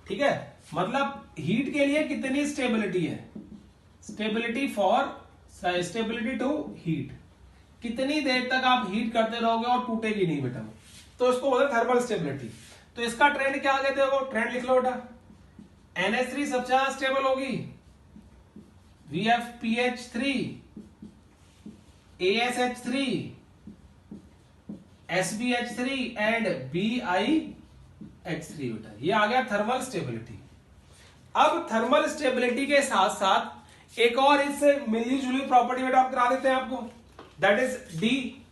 ठीक है, मतलब हीट के लिए कितनी स्टेबिलिटी है, स्टेबिलिटी टू हीट, कितनी देर तक आप हीट करते रहोगे और टूटेगी नहीं बेटा, तो इसको बोलते हैं थर्मल स्टेबिलिटी। तो इसका ट्रेंड क्या आगे देखो, ट्रेंड लिख लो बेटा, NH3 सबसे ज्यादा स्टेबल होगी, VFPH3, ASH3, SBH3 and BiH3 बेटा, ये आ गया थर्मल स्टेबिलिटी। अब थर्मल स्टेबिलिटी के साथ साथ एक और इससे मिली जुली प्रॉपर्टी बेटा आप करा देते हैं आपको, दैट इज डी।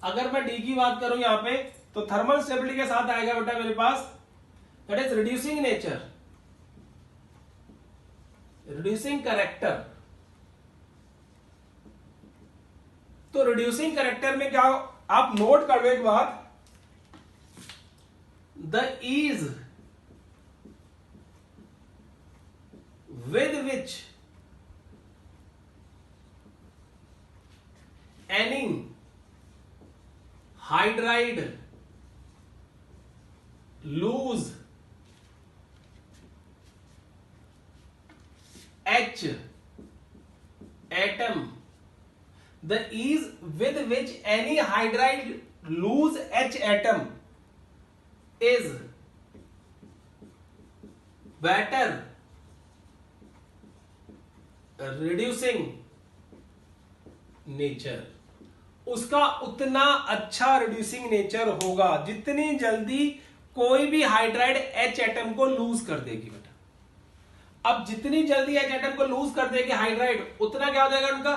अगर मैं डी की बात करूं यहां पे, तो थर्मल स्टेबिलिटी के साथ आएगा बेटा मेरे पास that is reducing nature, reducing character. तो रिड्यूसिंग कैरेक्टर में क्या, आप नोट कर लो एक बात, the ease with which any hydride lose H atom, the ease with which any hydride lose H atom is better reducing nature, उसका उतना अच्छा रिड्यूसिंग नेचर होगा जितनी जल्दी कोई भी हाइड्राइड H एटम को लूज कर देगी बेटा। अब जितनी जल्दी H एटम को लूज कर देगी हाइड्राइड, उतना क्या हो जाएगा, उनका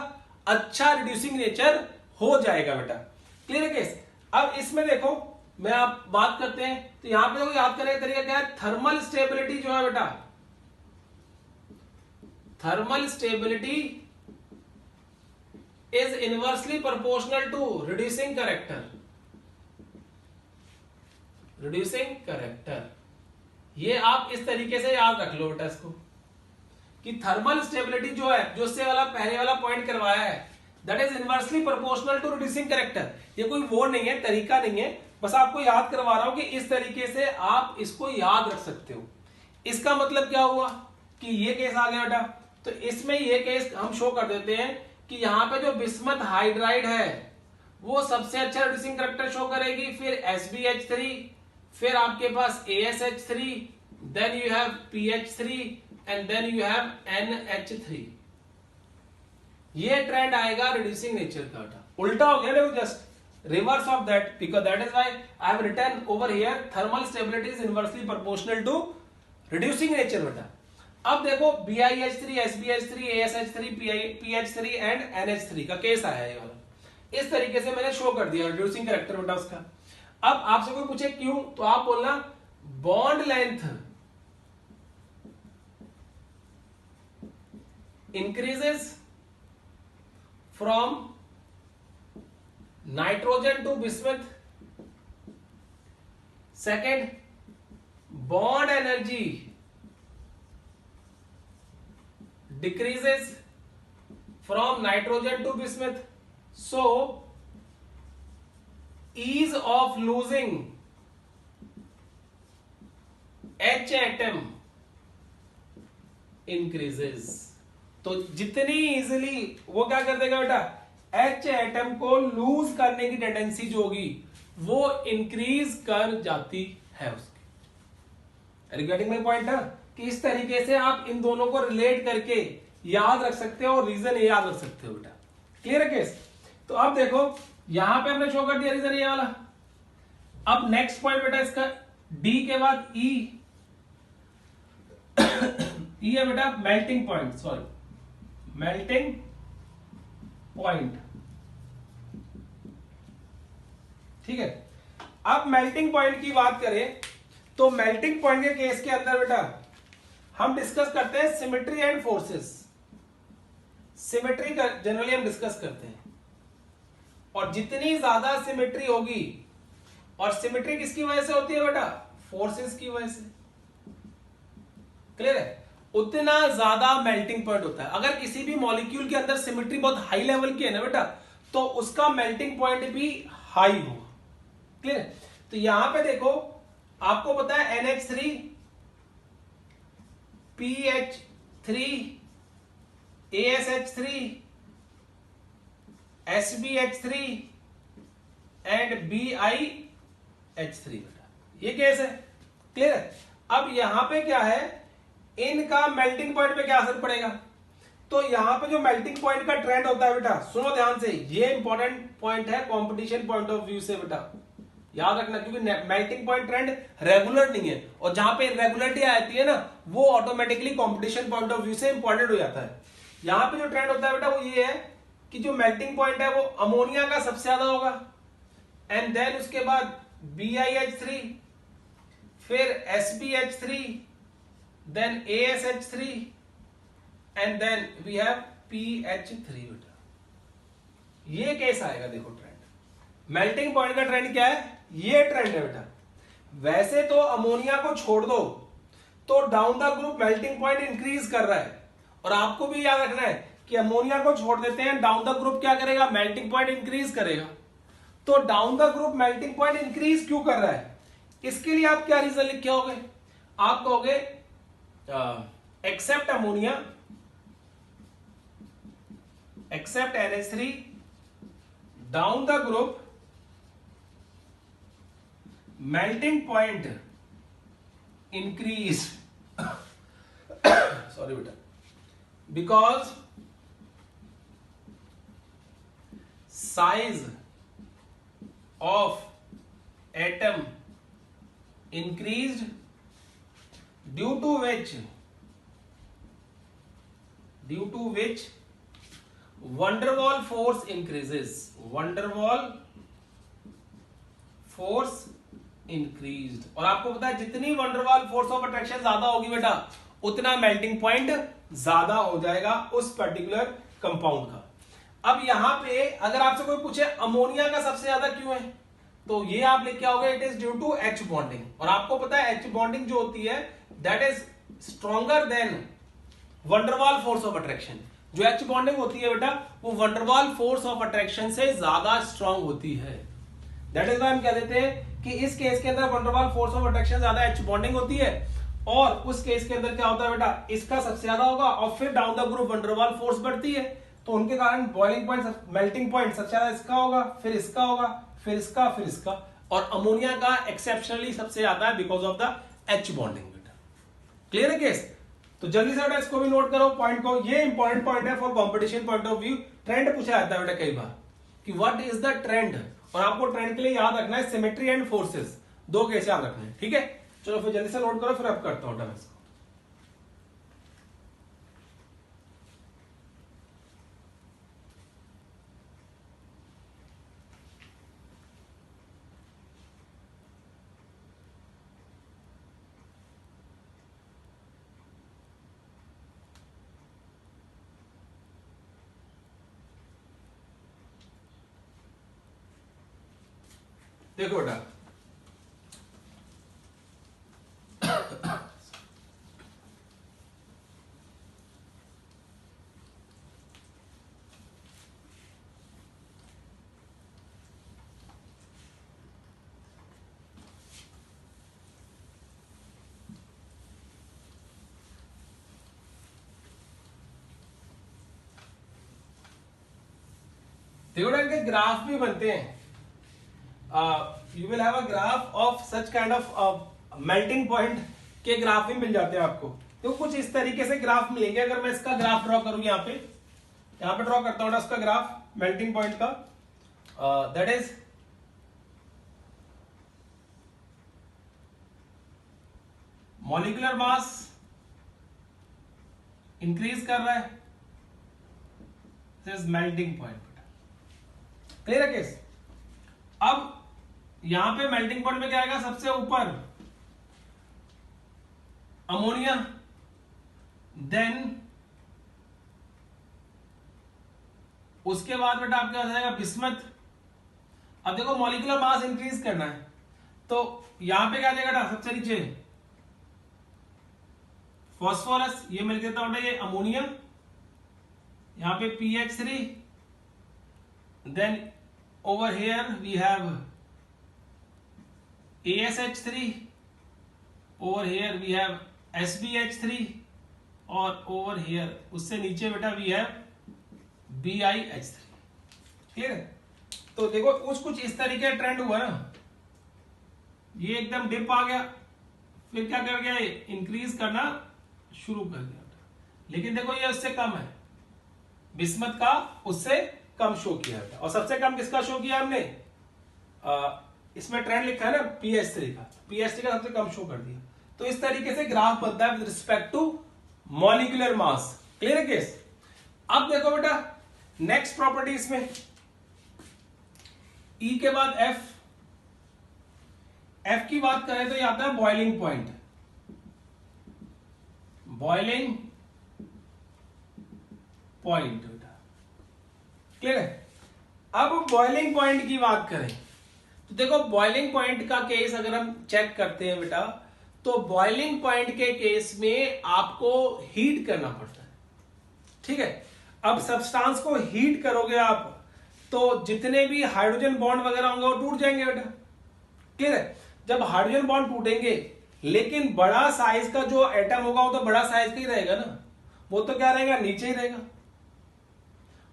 अच्छा रिड्यूसिंग नेचर हो जाएगा बेटा। क्लियर है केस? अब इसमें देखो मैं आप बात करते हैं, तो यहां पे देखो याद करने का तरीका क्या है, थर्मल स्टेबिलिटी जो है बेटा, thermal stability is inversely proportional to reducing character, reducing character। ये आप इस तरीके से याद रख लो बेटा इसको, कि थर्मल स्टेबिलिटी जो है, जो से वाला पहले वाला पॉइंट करवाया है, that is inversely proportional to reducing character. ये कोई वो नहीं है, तरीका नहीं है, बस आपको याद करवा रहा हूं कि इस तरीके से आप इसको याद रख सकते हो। इसका मतलब क्या हुआ कि ये केस आ गया बेटा, तो इसमें ये केस हम शो कर देते हैं कि यहां पे जो बिस्मथ हाइड्राइड है वो सबसे अच्छा रिड्यूसिंग कैरेक्टर शो करेगी, फिर SbH3, फिर आपके पास AsH3, then you have PH3 and then you have NH3। ये ट्रेंड आएगा रिड्यूसिंग नेचर का बेटा। उल्टा हो गया देखो, just reverse of that, because that is why I have written over here thermal stability is inversely proportional to reducing nature बेटा। अब देखो BiH3, SbH3, AsH3, PH3 and NH3 का केस आया है ये वाला, इस तरीके से मैंने शो कर दिया रिड्यूसिंग कैरेक्टर बेटा उसका। अब आपसे कोई पूछे क्यों, तो आप बोलना bond length increases from nitrogen to bismuth, second bond energy decreases from nitrogen to bismuth, so ease of losing H atom increases। तो जितनी इजिली वो क्या कर देगा बेटा, H एटम को लूज करने की टेंडेंसी जो होगी वो इंक्रीज कर जाती है उसकी। रिगार्डिंग माई पॉइंट है कि इस तरीके से आप इन दोनों को रिलेट करके याद रख सकते हो और रीजन ये याद रख सकते हो बेटा। क्लियर है केस? तो अब देखो यहां पे हमने शो कर दिया रीजन ये वाला। अब नेक्स्ट पॉइंट बेटा इसका डी के बाद ई ई है बेटा melting point, sorry melting point. ठीक है, अब मेल्टिंग पॉइंट की बात करें तो मेल्टिंग पॉइंट के केस के अंदर बेटा हम डिस्कस करते हैं सिमेट्री एंड फोर्सेस। सिमेट्री का जनरली हम डिस्कस करते हैं, और जितनी ज्यादा सिमेट्री होगी, और सिमेट्री किसकी वजह से होती है बेटा, फोर्सेस की वजह से। क्लियर है? उतना ज्यादा मेल्टिंग पॉइंट होता है। अगर किसी भी मॉलिक्यूल के अंदर सिमेट्री बहुत हाई लेवल की है ना बेटा, तो उसका मेल्टिंग पॉइंट भी हाई होगा। क्लियर है? तो यहां पे देखो आपको पता है NH3, PH3, AsH3, SbH3 and BiH3 बेटा, ये केस है। क्लियर है? अब यहां पे क्या है, इनका मेल्टिंग पॉइंट पे क्या असर पड़ेगा, तो यहां पे जो मेल्टिंग पॉइंट का ट्रेंड होता है बेटा, सुनो ध्यान से, ये इंपॉर्टेंट पॉइंट है कंपटीशन पॉइंट ऑफ व्यू से बेटा, याद रखना, क्योंकि मेल्टिंग पॉइंट ट्रेंड रेगुलर नहीं है, और जहां पे इरेगुलरिटी आती है ना, वो automatically competition point of view से इंपॉर्टेंट हो जाता है। यहां पे जो ट्रेंड होता है बेटा वो ये है कि जो मेल्टिंग पॉइंट है वो अमोनिया का सबसे ज्यादा होगा, एंड देन उसके बाद BiH3, फिर SbH3, then AsH3 and then we have PH3 बेटा। ये केस आएगा। देखो ट्रेंड, मेल्टिंग पॉइंट का ट्रेंड क्या है, ये ट्रेंड है बेटा। वैसे तो अमोनिया को छोड़ दो तो down the group melting point increase कर रहा है, और आपको भी याद रखना है कि अमोनिया को छोड़ देते हैं, डाउन द ग्रुप क्या करेगा, मेल्टिंग पॉइंट इंक्रीज करेगा। तो down the group melting point increase क्यों कर रहा है, इसके लिए आप क्या रीजन लिख के आओगे, आप कहोगे except ammonia, except NH3, down the group melting point increase sorry beta, because size of atom increased, due to which van der Waal force increases, van der Waal force increased. और आपको पता है जितनी van der Waal force of attraction ज्यादा होगी बेटा, उतना melting point ज्यादा हो जाएगा उस पर्टिकुलर कंपाउंड का। अब यहां पे अगर आपसे कोई पूछे अमोनिया का सबसे ज्यादा क्यों है, तो ये आप लिख के आओगे it is due to H bonding, और आपको पता है एच बॉन्डिंग जो होती है that is stronger than van der Waals force of attraction. जो एच बॉन्डिंग होती है बेटा वो वंडरवाल फोर्स ऑफ अट्रैक्शन से ज्यादा स्ट्रांग होती है। दैट इज व्हाई हम कह देते हैं कि इस केस के अंदर वंडरवाल फोर्स ऑफ अट्रैक्शन ज्यादा एच बॉन्डिंग होती है, और उस केस के अंदर क्या होता है बेटा इसका सबसे ज्यादा होगा, और फिर down the group van der Waals force बढ़ती है, तो उनके कारण बॉइलिंग पॉइंट मेल्टिंग पॉइंट सबसे ज्यादा इसका होगा, फिर इसका होगा, फिर इसका, फिर इसका, और अमोनिया का एक्सेप्शनली सबसे ज्यादा है because of the H bonding बेटा। क्लियर है केस? तो जल्दी से बेटा इसको भी नोट करो पॉइंट को, ये इंपॉर्टेंट पॉइंट है for competition point of view. Trend पूछा जाता है बेटा कई बार कि व्हाट इज द ट्रेंड, और आपको ट्रेंड के लिए याद रखना है सिमेट्री एंड फोर्सेस, दो केस याद रखने हैं, ठीक है? चलो फिर जल्दी से नोट करो, फिर अब करता हूं इसको। देखो बेटा देखो बेटा इनके ग्राफ भी बनते हैं, you will have a graph of such kind of melting point के ग्राफ भी मिल जाते हैं आपको। तो कुछ इस तरीके से ग्राफ मिलेंगे। अगर मैं इसका ग्राफ ड्रॉ करूं यहाँ पे ड्रॉ करता हूं उसका ग्राफ मेल्टिंग पॉइंट का, that is molecular mass increase कर रहा है, this is melting point. Clear है केस? अब यहां पे मेल्टिंग पॉइंट में क्या आएगा, सबसे ऊपर अमोनिया, देन उसके बाद बेटा आपके पास आएगा बिस्मथ। अब देखो मॉलिक्यूलर मास इंक्रीज करना है, तो यहां पे क्या जाएगा बेटा सबसे नीचे फॉस्फोरस, ये मिल देता हूं ये अमोनिया, यहां पे PH3, then over here we have ASH3, over here we have SBH3, और over here उससे नीचे बेटा we have BiH3। क्लियर है? तो देखो कुछ इस तरीके का ट्रेंड हुआ ना, ये एकदम डिप आ गया, फिर क्या कर गया इंक्रीज करना शुरू कर दिया, लेकिन देखो ये उससे कम है, बिस्मथ का उससे कम शो किया था, और सबसे कम किसका शो किया हमने, इसमें ट्रेंड लिखा है ना PH3 का, PH3 का सबसे कम शो कर दिया। तो इस तरीके से ग्राफ बनता है with respect to molecular mass. Clear है केस? अब देखो बेटा नेक्स्ट प्रॉपर्टी इसमें E के बाद F की बात करें तो ये आता है बॉइलिंग पॉइंट, बॉइलिंग पॉइंट बेटा। क्लियर है? अब बॉइलिंग पॉइंट की बात करें तो देखो बॉइलिंग पॉइंट का केस अगर हम चेक करते हैं बेटा, तो बॉइलिंग पॉइंट के केस में आपको हीट करना पड़ता है, ठीक है? अब सब्सटेंस को हीट करोगे आप तो जितने भी हाइड्रोजन बॉन्ड वगैरह होंगे वो टूट जाएंगे बेटा। क्लियर है? जब हाइड्रोजन बॉन्ड टूटेंगे लेकिन बड़ा साइज का जो एटम होगा वो तो बड़ा साइज का ही रहेगा ना, वो तो क्या रहेगा नीचे ही रहेगा।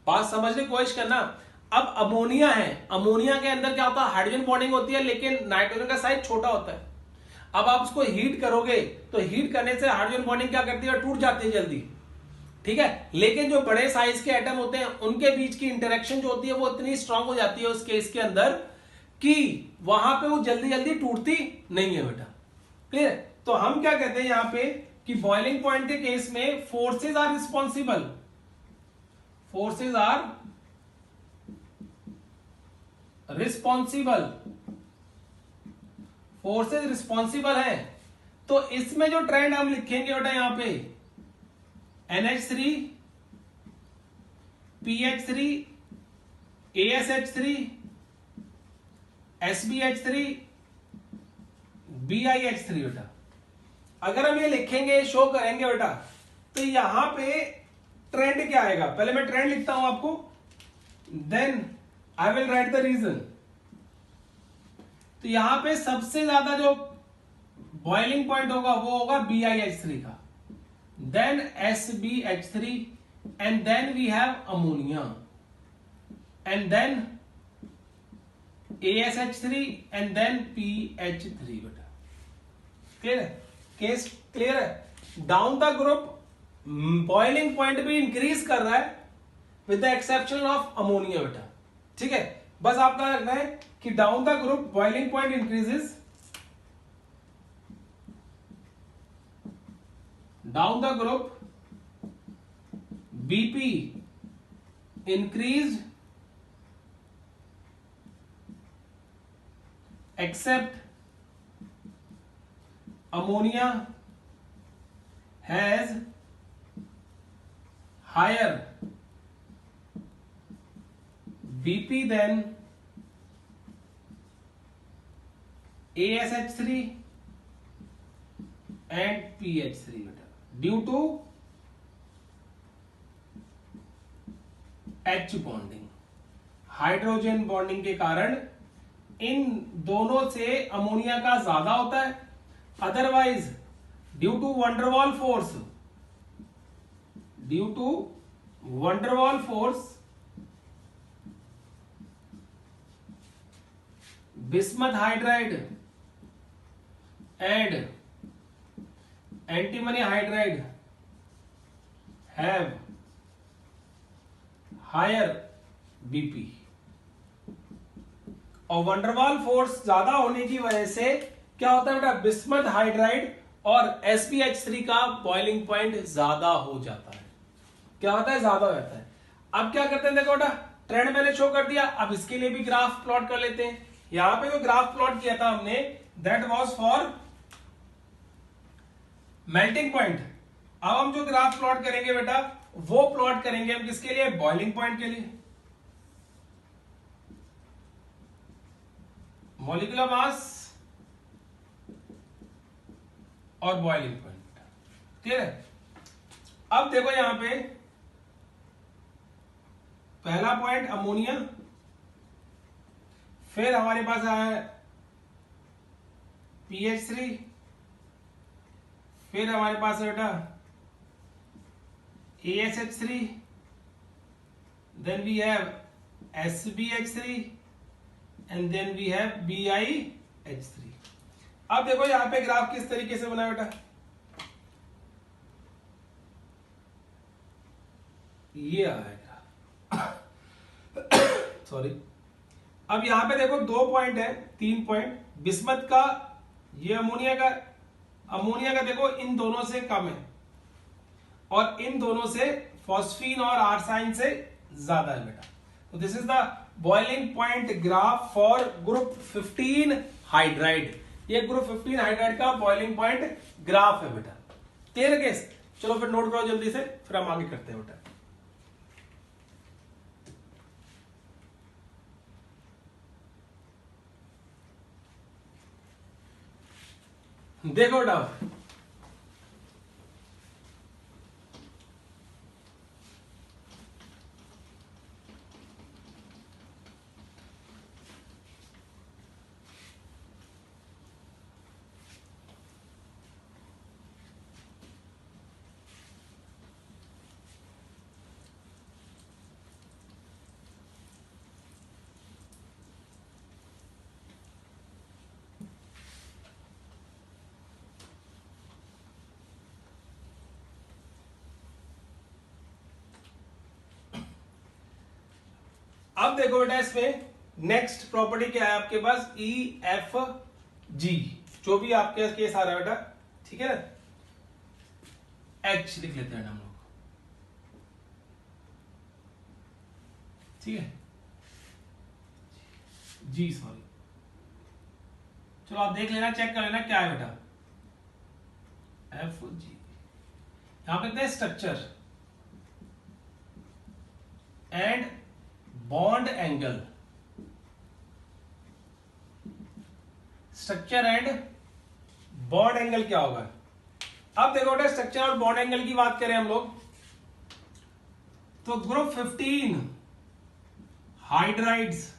बात समझने की कोशिश करना। अब अमोनिया है, अमोनिया के अंदर क्या होता है हाइड्रोजन बॉन्डिंग होती है लेकिन नाइट्रोजन का साइज छोटा होता है। अब आप उसको हीट करोगे तो हीट करने से हाइड्रोजन बॉन्डिंग क्या करती है, टूट जाती है जल्दी, ठीक है? लेकिन जो बड़े साइज के एटम होते हैं उनके बीच की इंटरेक्शन जो होती है वो इतनी स्ट्रांग हो जाती है उस केस के अंदर कि वहां पे वो जल्दी जल्दी टूटती नहीं है बेटा। क्लियर? तो हम क्या कहते हैं यहां पे कि बॉइलिंग पॉइंट के केस में forces are responsible, forces are responsible, forces responsible है। तो इसमें जो ट्रेंड हम लिखेंगे बेटा यहां पे NH3, PH3, ASH3, SbH3 BiH3 बेटा। अगर हम ये लिखेंगे, शो करेंगे बेटा, तो यहां पे ट्रेंड क्या आएगा? पहले मैं ट्रेंड लिखता हूं आपको, then I will write the reason. तो यहां पे सबसे ज्यादा जो बॉइलिंग पॉइंट होगा वो होगा BiH3 का, then SbH3, and then we have ammonia, and then ASH3, and then PH3 बेटा। क्लियर है? केस क्लियर है? Down the group boiling point भी इंक्रीज कर रहा है with the exception of ammonia बेटा। ठीक है, बस आपका रखना है कि down the group boiling point increases, down the group BP increased except ammonia has higher BP than ASH3 and PH3 due to H bonding, hydrogen bonding के कारण इन दोनों से अमोनिया का ज्यादा होता है। Otherwise due to van der Waals force, due to van der Waals force bismuth hydride and antimony hydride have higher BP, और van der Waals force ज्यादा होने की वजह से क्या होता है बेटा? बिस्मथ हाइड्राइड और SbH3 का बॉइलिंग पॉइंट ज्यादा हो जाता है। क्या होता है? ज्यादा हो जाता है। अब क्या करते हैं, देखो बेटा, ट्रेंड मैंने शो कर दिया। अब इसके लिए भी ग्राफ प्लॉट कर लेते हैं। यहां पे जो ग्राफ प्लॉट किया था हमने, that was for melting point. अब हम जो ग्राफ प्लॉट करेंगे बेटा, वो प्लॉट करेंगे हम किसके लिए? बॉइलिंग पॉइंट के लिए। मॉलिक्यूलर मास और बॉइलिंग पॉइंट। क्लियर है? अब देखो यहां पे पहला पॉइंट अमोनिया, फिर हमारे पास आया PH3, फिर हमारे पास है बेटा ASH3, then we have SbH3, and then we have BiH3। अब देखो यहां पे ग्राफ किस तरीके से बना बेटा, ये आएगा सॉरी। अब यहां पे देखो 2 पॉइंट है, 3 पॉइंट बिस्मथ का, ये अमोनिया का देखो इन दोनों से कम है, और इन दोनों से फॉस्फीन और आर्साइन से ज्यादा है बेटा। तो this is the boiling point graph for group 15 hydride. ये ग्रुप 15 हाइड्राइड का बॉइलिंग पॉइंट ग्राफ है बेटा। Clear case? चलो फिर नोट करो जल्दी से, फिर हम आगे करते हैं बेटा। देखो बेटा, अब देखो बेटा, इसमें नेक्स्ट प्रॉपर्टी क्या है आपके पास? EFG, जो भी आपके केस आ रहा है बेटा, ठीक है ना? H लिख लेते हैं हम लोग, ठीक है? G सॉरी, चलो आप देख लेना, चेक कर लेना क्या है बेटा। FG, यहां पे कहते हैं structure and bond angle. Structure and bond angle क्या होगा। अब देखो बेटा स्ट्रक्चर और बॉन्ड एंगल की बात करें हम लोग तो group 15 hydrides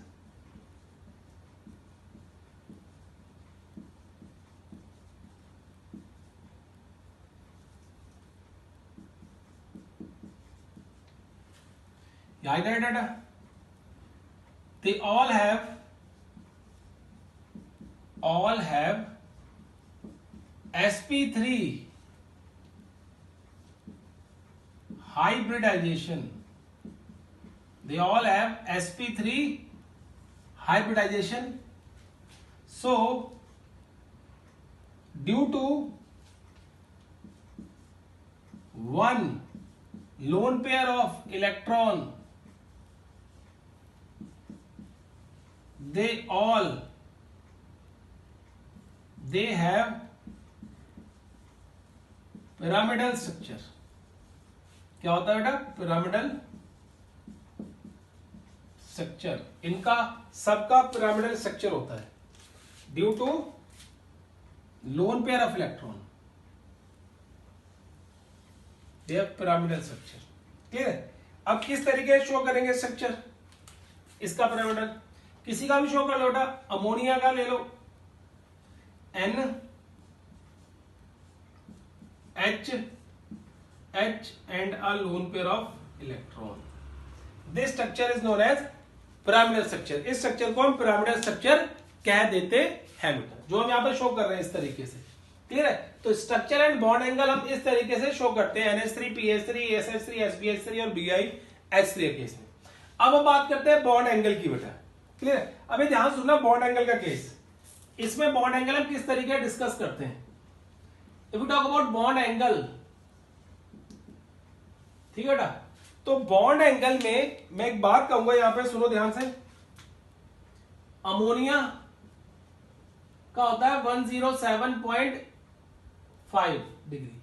hydride data they all have sp3 hybridization. They all have sp3 hybridization. So due to one lone pair of electron, they have pyramidal structure. क्या होता है बेटा पिरामिडल स्ट्रक्चर, इनका सबका पिरामिडल स्ट्रक्चर होता है due to lone pair of electron, they have pyramidal structure. Clear है। अब किस तरीके से शो करेंगे स्ट्रक्चर इसका पिरामिडल, किसी का भी शो कर लो बेटा, अमोनिया का ले लो NH and a lone pair of electron. This structure is known as pyramidal structure. इस स्ट्रक्चर को हम पिरामिडल स्ट्रक्चर कह देते हैं बेटा, जो हम यहाँ पर शो कर रहे हैं इस तरीके से। क्लियर है। तो स्ट्रक्चर एंड बॉन्ड एंगल हम इस तरीके से शो करते हैं NH3 PH3 SH3 SBH3 और BiH3 केस में। अब हम बात करते हैं बॉन्ड एंगल की बेटा। क्लियर है। अभी ध्यान सुनना बॉन्ड एंगल का केस, इसमें बॉन्ड एंगल हम किस तरीके डिस्कस करते हैं। If you talk about bond angle, ठीक है बेटा, तो बॉन्ड एंगल में मैं एक बात कहूंगा यहां पे, सुनो ध्यान से। अमोनिया का होता है 107.5 डिग्री,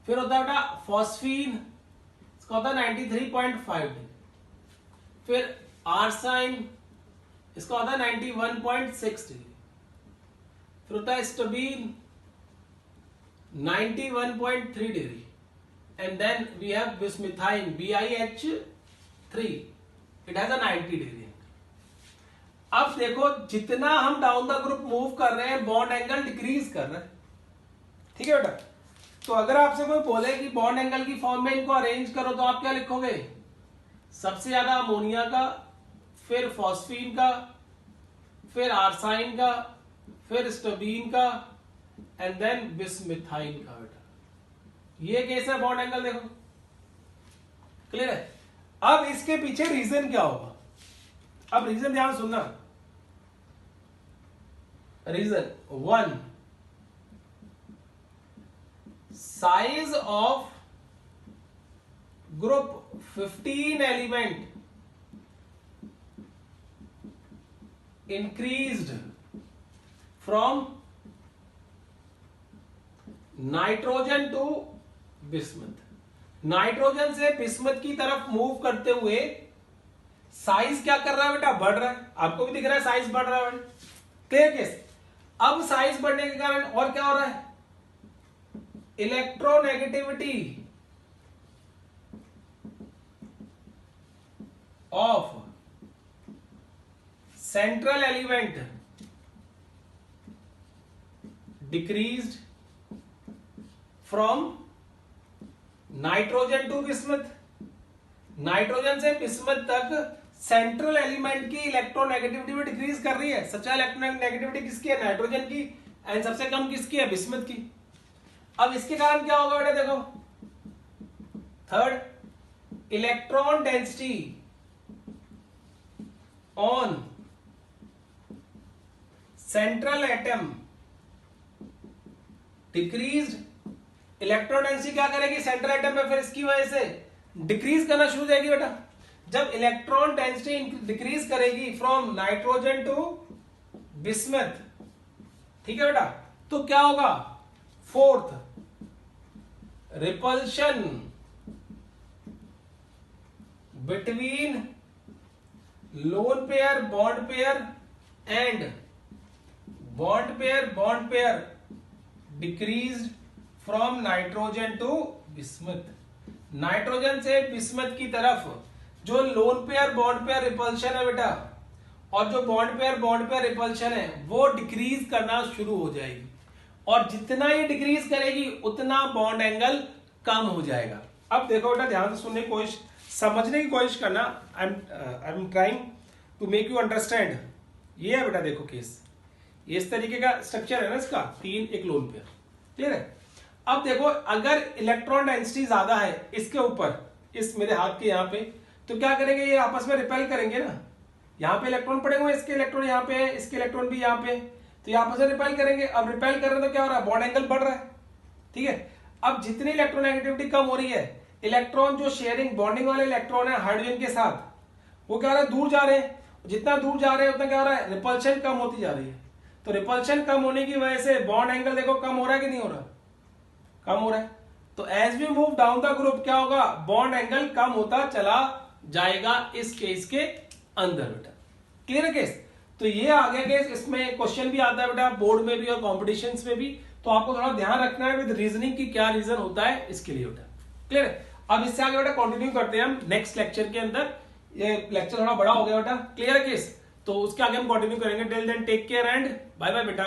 फिर होता है बेटा फॉस्फीन, इसका होता है 93.5 डिग्री, फिर आर्साइन इसका होता है 91.6 डिग्री, फिर होता है stibine 91.3 degree, and then we have bismuthine BiH3, it has a 90 degree. अब देखो जितना हम डाउन द ग्रुप मूव कर रहे हैं बॉन्ड एंगल डिक्रीज कर रहा है। ठीक है बेटा। तो अगर आपसे कोई बोले कि बॉन्ड एंगल की फॉर्म में इनको अरेंज करो तो आप क्या लिखोगे, सबसे ज्यादा अमोनिया का, फिर फॉस्फीन का, फिर आर्साइन का, फिर स्टबीन का, एंड देन बिस्मिथाइन का। बेटा ये केस है बॉन्ड एंगल, देखो क्लियर है। अब इसके पीछे रीजन क्या होगा, अब रीजन ध्यान सुनना। Reason 1, size of group 15 element increased from nitrogen to bismuth, nitrogen से बिस्मथ की तरफ मूव करते हुए साइज क्या कर रहा है बेटा, बढ़ रहा है। आपको भी दिख रहा है साइज बढ़ रहा है। Clear case. अब साइज बढ़ने के कारण और क्या हो रहा है, electronegativity of central element decreased from nitrogen to bismuth, nitrogen से बिस्मथ तक सेंट्रल एलिमेंट की इलेक्ट्रोनेगेटिविटी भी डिक्रीज कर रही है। सबसे इलेक्ट्रोनेगेटिविटी किसकी है, नाइट्रोजन की, एंड सबसे कम किसकी है, बिस्मथ की। अब इसके कारण क्या होगा बेटा, देखो third, electron density on central atom decreased, electron density क्या करेगी सेंट्रल एटम में, फिर इसकी वजह से डिक्रीज करना शुरू हो जाएगी बेटा। जब इलेक्ट्रॉन डेंसिटी डिक्रीज करेगी फ्रॉम नाइट्रोजन टू बिस्मथ, ठीक है बेटा, तो क्या होगा, fourth, repulsion between lone pair, bond pair and bond pair decreased from nitrogen to bismuth. Nitrogen से बिस्मथ की तरफ जो lone pair bond pair repulsion है बेटा, और जो बॉन्ड पेयर रिपल्शन है वो डिक्रीज करना शुरू हो जाएगी, और जितना ये डिक्रीज करेगी उतना बॉन्ड एंगल कम हो जाएगा। अब देखो बेटा, ध्यान से सुनने की कोशिश, समझने की कोशिश करना। I am trying to make you understand. ये है बेटा, देखो केस, ये इस तरीके का स्ट्रक्चर है ना इसका, 3 एक लोन पेयर, क्लियर है। अब देखो, अगर इलेक्ट्रॉन डेंसिटी ज्यादा है इसके ऊपर, इस मेरे हाथ के यहाँ पे, तो क्या करेंगे, ये आपस में रिपेल करेंगे ना। यहाँ पे इलेक्ट्रॉन पड़े हुए, इसके इलेक्ट्रॉन यहाँ पे है, इसके इलेक्ट्रॉन भी यहाँ पे, तो ये आपस में रिपेल करेंगे। अब रिपेल कर रहे हैं तो क्या हो रहा है, बॉन्ड एंगल बढ़ रहा है, ठीक है। अब जितनी इलेक्ट्रोनेगेटिविटी कम हो रही है, इलेक्ट्रॉन जो शेयरिंग बॉन्डिंग वाले इलेक्ट्रॉन है हाइड्रोजन के साथ, वो क्या हो रहा है, दूर जा रहे हैं। जितना दूर जा रहे हैं उतना क्या हो रहा है, रिपल्शन कम होती जा रही है। तो रिपल्शन कम होने की वजह से बॉन्ड एंगल देखो कम हो रहा है कि नहीं हो रहा, कम हो रहा है। तो as we move down the group क्या होगा, बॉन्ड एंगल कम होता चला जाएगा इस केस के अंदर बेटा, क्लियर है केस। तो ये आ गया केस, इसमें क्वेश्चन भी आता है बेटा बोर्ड में भी और कॉम्पिटिशन्स में भी, तो आपको थोड़ा ध्यान रखना है विद रीजनिंग की क्या रीजन होता है इसके लिए बेटा, क्लियर है। अब इससे आगे बेटा कंटिन्यू करते हैं हम नेक्स्ट लेक्चर के अंदर। ये लेक्चर थोड़ा बड़ा हो गया बेटा, क्लियर है केस, तो उसके आगे हम कंटिन्यू करेंगे। Till then take care and bye bye बेटा।